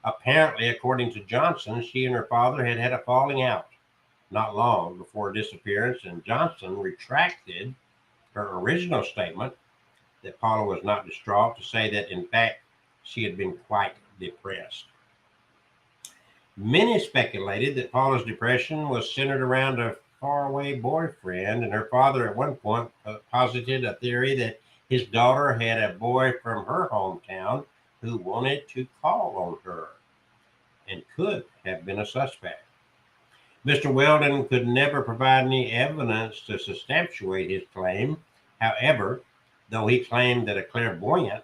Apparently, according to Johnson, she and her father had had a falling out not long before her disappearance, and Johnson retracted her original statement that Paula was not distraught to say that, in fact, she had been quite depressed. Many speculated that Paula's depression was centered around a faraway boyfriend, and her father at one point posited a theory that his daughter had a boy from her hometown who wanted to call on her and could have been a suspect. Mr. Weldon could never provide any evidence to substantiate his claim. However, though he claimed that a clairvoyant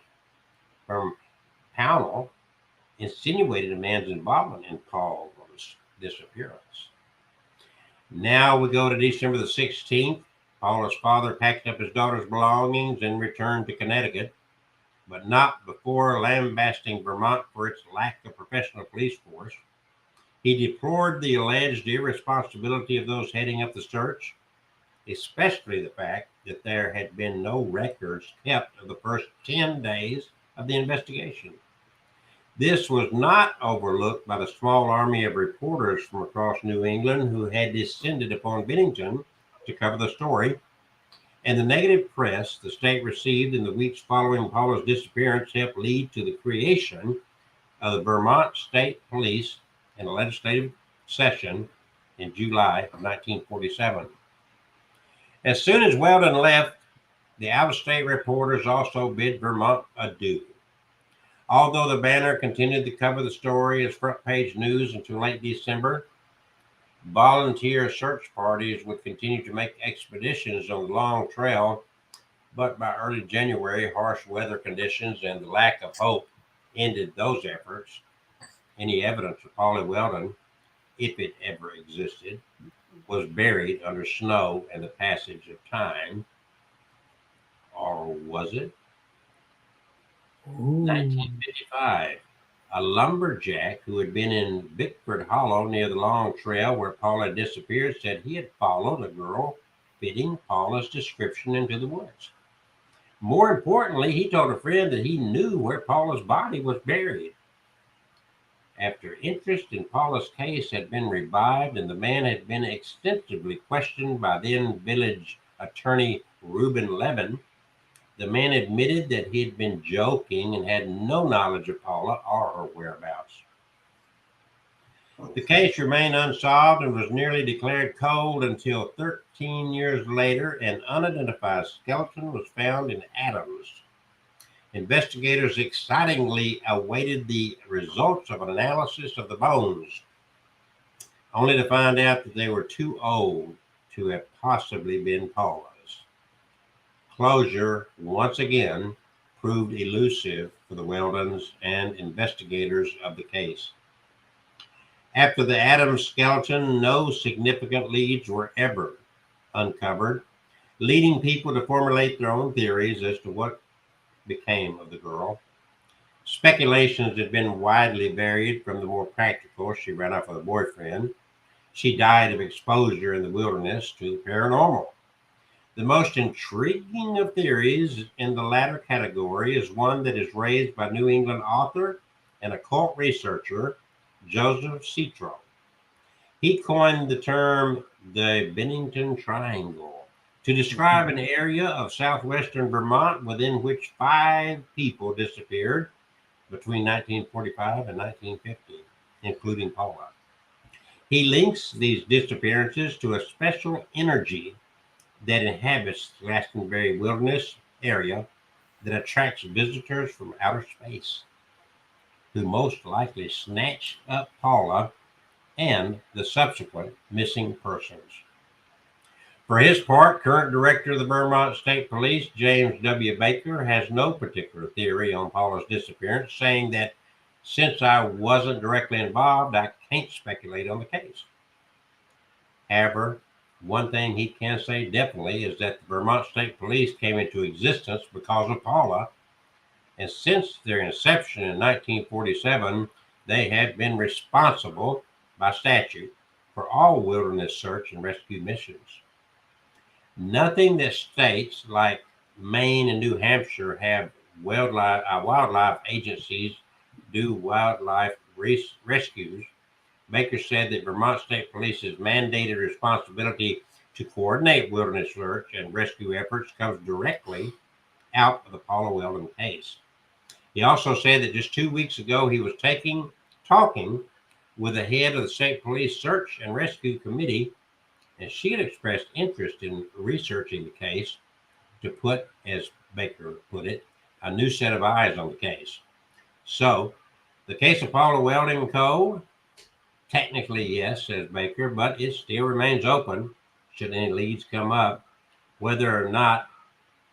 from Pownell insinuated a man's involvement in Paula's disappearance. Now we go to December the 16th. Paula's father packed up his daughter's belongings and returned to Connecticut, but not before lambasting Vermont for its lack of professional police force. He deplored the alleged irresponsibility of those heading up the search, especially the fact that there had been no records kept of the first 10 days of the investigation. This was not overlooked by the small army of reporters from across New England who had descended upon Bennington to cover the story, and the negative press the state received in the weeks following Paula's disappearance helped lead to the creation of the Vermont State Police in a legislative session in July of 1947. As soon as Weldon left, the out-of-state reporters also bid Vermont adieu. Although the Banner continued to cover the story as front-page news until late December, volunteer search parties would continue to make expeditions on the long trail, but by early January, harsh weather conditions and the lack of hope ended those efforts. Any evidence of Polly Weldon, if it ever existed, was buried under snow and the passage of time. Or was it? 1955. A lumberjack who had been in Bickford Hollow near the long trail where Paula disappeared said he had followed a girl fitting Paula's description into the woods. More importantly, he told a friend that he knew where Paula's body was buried. After interest in Paula's case had been revived and the man had been extensively questioned by then village attorney Reuben Levin, the man admitted that he had been joking and had no knowledge of Paula or her whereabouts. The case remained unsolved and was nearly declared cold until 13 years later, an unidentified skeleton was found in Adams. Investigators excitingly awaited the results of an analysis of the bones, only to find out that they were too old to have possibly been Paula's. Closure, once again, proved elusive for the Weldons and investigators of the case. After the Adams skeleton, no significant leads were ever uncovered, leading people to formulate their own theories as to what became of the girl. Speculations had been widely varied, from the more practical, she ran off with a boyfriend, she died of exposure in the wilderness, to the paranormal. The most intriguing of theories in the latter category is one that is raised by New England author and occult researcher Joseph Citro. He coined the term the Bennington Triangle to describe an area of southwestern Vermont within which 5 people disappeared between 1945 and 1950, including Paula. He links these disappearances to a special energy that inhabits the Glastonbury Wilderness area that attracts visitors from outer space, who most likely snatched up Paula and the subsequent missing persons. For his part, current director of the Vermont State Police, James W. Baker, has no particular theory on Paula's disappearance, saying that since I wasn't directly involved, I can't speculate on the case. However, one thing he can say definitely is that the Vermont State Police came into existence because of Paula, and since their inception in 1947, they have been responsible by statute for all wilderness search and rescue missions. Nothing that states like Maine and New Hampshire have wildlife agencies do wildlife rescues. Baker said that Vermont State Police's mandated responsibility to coordinate wilderness search and rescue efforts comes directly out of the Paula Weldon case. He also said that just 2 weeks ago he was talking with the head of the State Police Search and Rescue Committee, and she had expressed interest in researching the case to put, as Baker put it, a new set of eyes on the case. So, the case of Paula Weldon cold? Technically, yes, says Baker, but it still remains open should any leads come up. Whether or not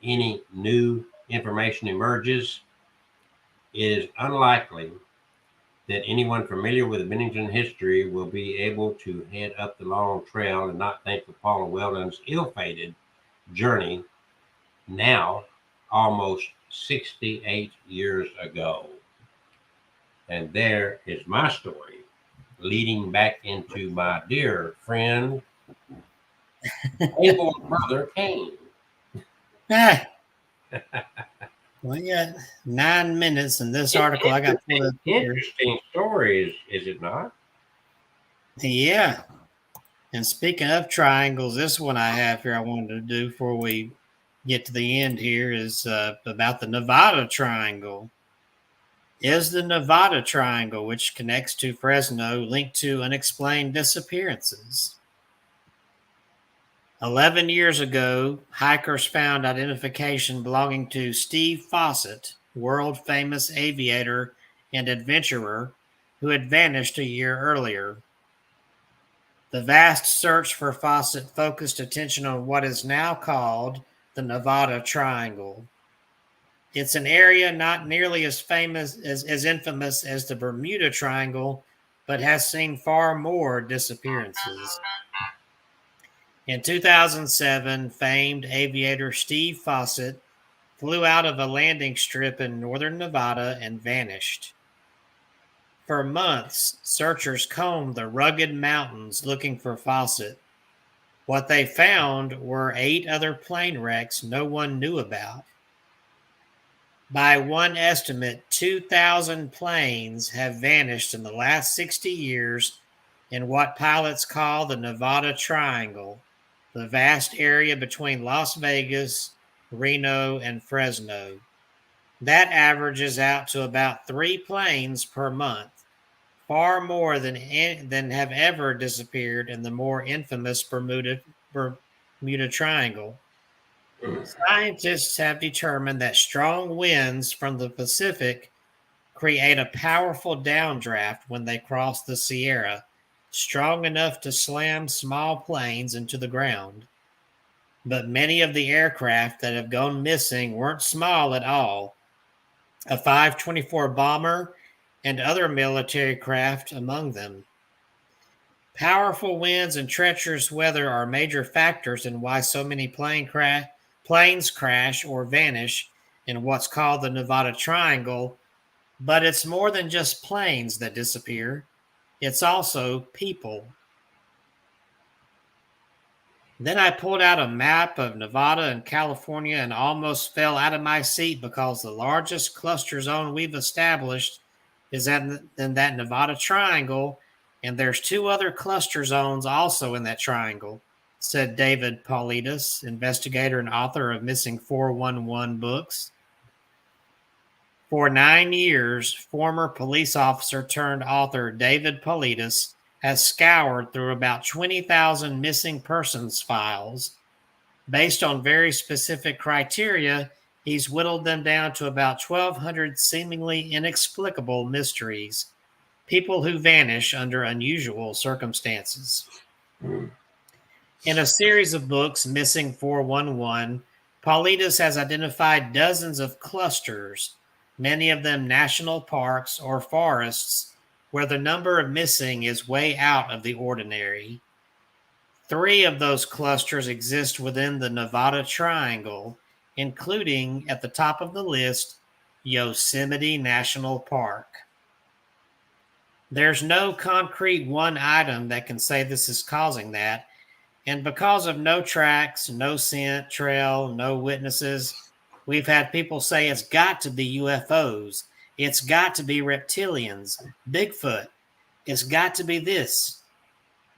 any new information emerges, it is unlikely that anyone familiar with Bennington history will be able to head up the long trail and not think of Paula Weldon's ill-fated journey now almost 68 years ago. And there is my story, leading back into my dear friend, able brother Cain. Ah, we got 9 minutes in this article. I got pulled up here. Interesting story, is it not? Yeah. And speaking of triangles, this one I have here I wanted to do before we get to the end here is about the Nevada Triangle. Is the Nevada Triangle, which connects to Fresno, linked to unexplained disappearances? 11 years ago, hikers found identification belonging to Steve Fawcett, world famous aviator and adventurer who had vanished a year earlier. The vast search for Fawcett focused attention on what is now called the Nevada Triangle. It's an area not nearly as famous as infamous as the Bermuda Triangle, but has seen far more disappearances. In 2007, famed aviator Steve Fawcett flew out of a landing strip in northern Nevada and vanished. For months, searchers combed the rugged mountains looking for Fawcett. What they found were 8 other plane wrecks no one knew about. By one estimate, 2,000 planes have vanished in the last 60 years in what pilots call the Nevada Triangle, the vast area between Las Vegas, Reno, and Fresno. That averages out to about 3 planes per month, far more than have ever disappeared in the more infamous Bermuda Triangle. Scientists have determined that strong winds from the Pacific create a powerful downdraft when they cross the Sierra, strong enough to slam small planes into the ground. But many of the aircraft that have gone missing weren't small at all. A 524 bomber and other military craft among them. Powerful winds and treacherous weather are major factors in why so many planes crash or vanish in what's called the Nevada Triangle, but it's more than just planes that disappear. It's also people. Then I pulled out a map of Nevada and California and almost fell out of my seat because the largest cluster zone we've established is in that Nevada Triangle, and there's 2 other cluster zones also in that triangle, said David Paulides, investigator and author of Missing 411 books. For 9 years, former police officer turned author David Paulides has scoured through about 20,000 missing persons files. Based on very specific criteria, he's whittled them down to about 1,200 seemingly inexplicable mysteries, people who vanish under unusual circumstances. In a series of books, Missing 411, Paulides has identified dozens of clusters, many of them national parks or forests, where the number of missing is way out of the ordinary. 3 of those clusters exist within the Nevada Triangle, including, at the top of the list, Yosemite National Park. There's no concrete one item that can say this is causing that, and because of no tracks, no scent trail, no witnesses, we've had people say it's got to be UFOs. It's got to be reptilians, Bigfoot. It's got to be this.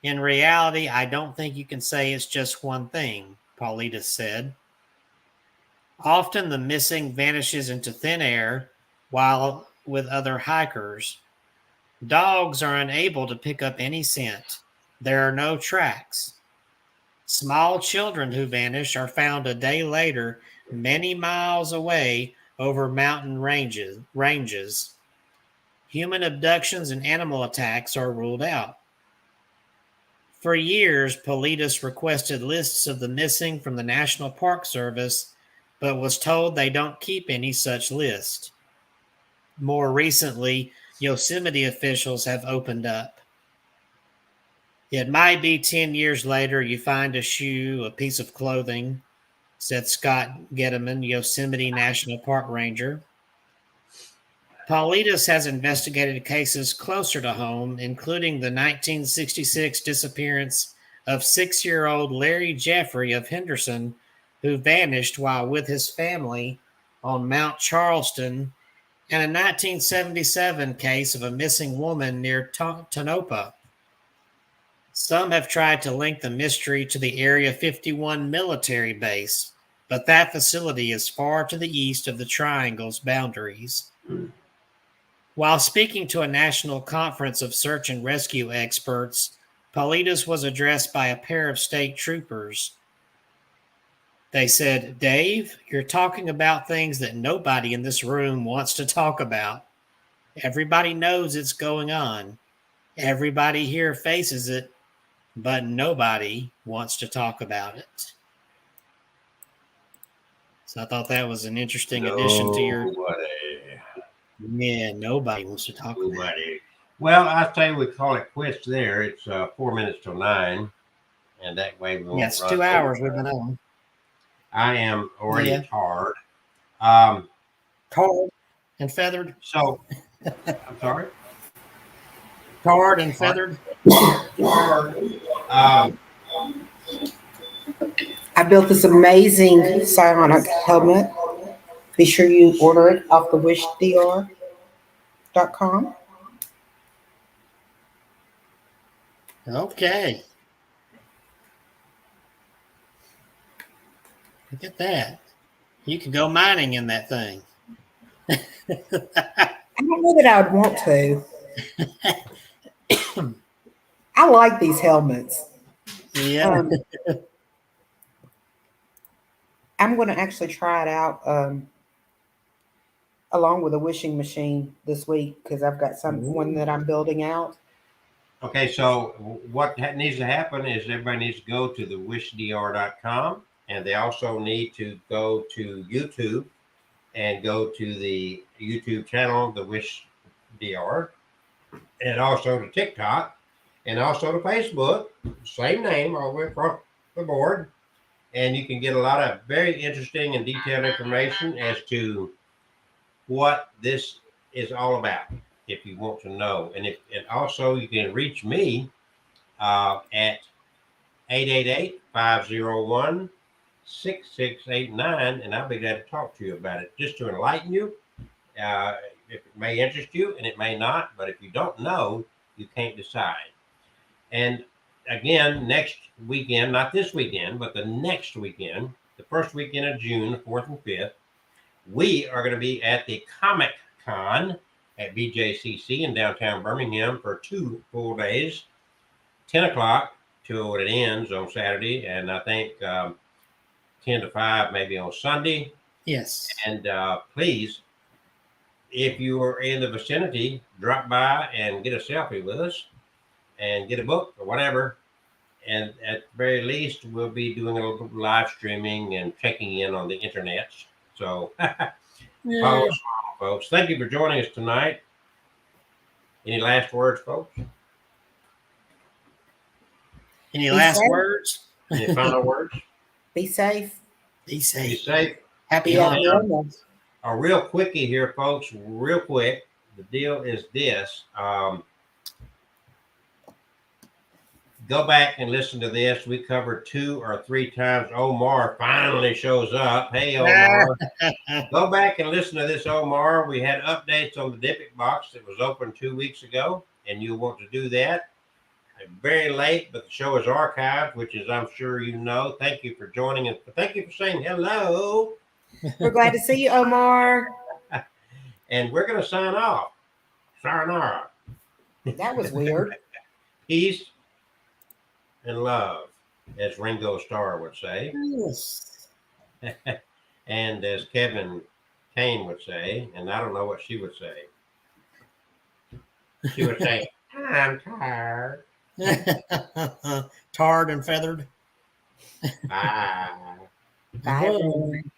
In reality, I don't think you can say it's just one thing, Paulides said. Often the missing vanishes into thin air, while with other hikers. Dogs are unable to pick up any scent. There are no tracks. Small children who vanish are found a day later, many miles away over mountain ranges. Human abductions and animal attacks are ruled out. For years, Paulides requested lists of the missing from the National Park Service, but was told they don't keep any such list. More recently, Yosemite officials have opened up. It might be 10 years later you find a shoe, a piece of clothing, said Scott Getteman, Yosemite National Park Ranger. Paulides has investigated cases closer to home, including the 1966 disappearance of 6-year-old Larry Jeffrey of Henderson, who vanished while with his family on Mount Charleston, and a 1977 case of a missing woman near Tonopah. Some have tried to link the mystery to the Area 51 military base, but that facility is far to the east of the Triangle's boundaries. While speaking to a national conference of search and rescue experts, Paulides was addressed by a pair of state troopers. They said, "Dave, you're talking about things that nobody in this room wants to talk about. Everybody knows it's going on. Everybody here faces it, but nobody wants to talk about it." So I thought that was an interesting addition to your. Yeah, nobody wants to talk about it. Well, I say we call it quits there. It's 4 minutes till 9, and that way we won't. Yeah, it's 2 hours we've been on. I am already tired. Tarred and feathered. So, I'm sorry. Tarred and feathered. I built this amazing psionic helmet. Be sure you order it off the DYBBUK.com. Okay. Look at that. You can go mining in that thing. I don't know that I would want to. I like these helmets. Yeah. I'm going to actually try it out along with a wishing machine this week because I've got one that I'm building out. Okay, so what needs to happen is everybody needs to go to the wishdr.com, and they also need to go to YouTube and go to the YouTube channel, the Wish DR, and also to TikTok, and also to Facebook, same name all the way across the board. And you can get a lot of very interesting and detailed information as to what this is all about, if you want to know. And also you can reach me at 888-501-6689, and I'll be glad to talk to you about it, just to enlighten you. If it may interest you, and it may not, but if you don't know, you can't decide. And again, next weekend, not this weekend, but the next weekend, the first weekend of June, the 4th and 5th, we are going to be at the Comic Con at BJCC in downtown Birmingham for 2 full days, 10 o'clock till it ends on Saturday, and I think 10 to 5 maybe on Sunday. Yes. And please, if you are in the vicinity, drop by and get a selfie with us and get a book or whatever. And at the very least, we'll be doing a little live streaming and checking in on the internet. So follow us along, folks. Thank you for joining us tonight. Any last words, folks? Any last words? Any final words? Be safe. Be safe. Be safe. Happy holidays. A real quickie here, folks. Real quick. The deal is this. Go back and listen to this. We covered 2 or 3 times. Omar finally shows up. Hey, Omar. Go back and listen to this, Omar. We had updates on the DYBBUK box that was open 2 weeks ago, and you'll want to do that. Very late, but the show is archived, which is, I'm sure you know. Thank you for joining us. Thank you for saying hello. We're glad to see you, Omar. And we're going to sign off. Sayonara. That was weird. Peace and love, as Ringo Starr would say. Yes. And as Kevin Kane would say, and I don't know what she would say. She would say, I'm tired. Tarred and feathered. Bye. Bye, everyone.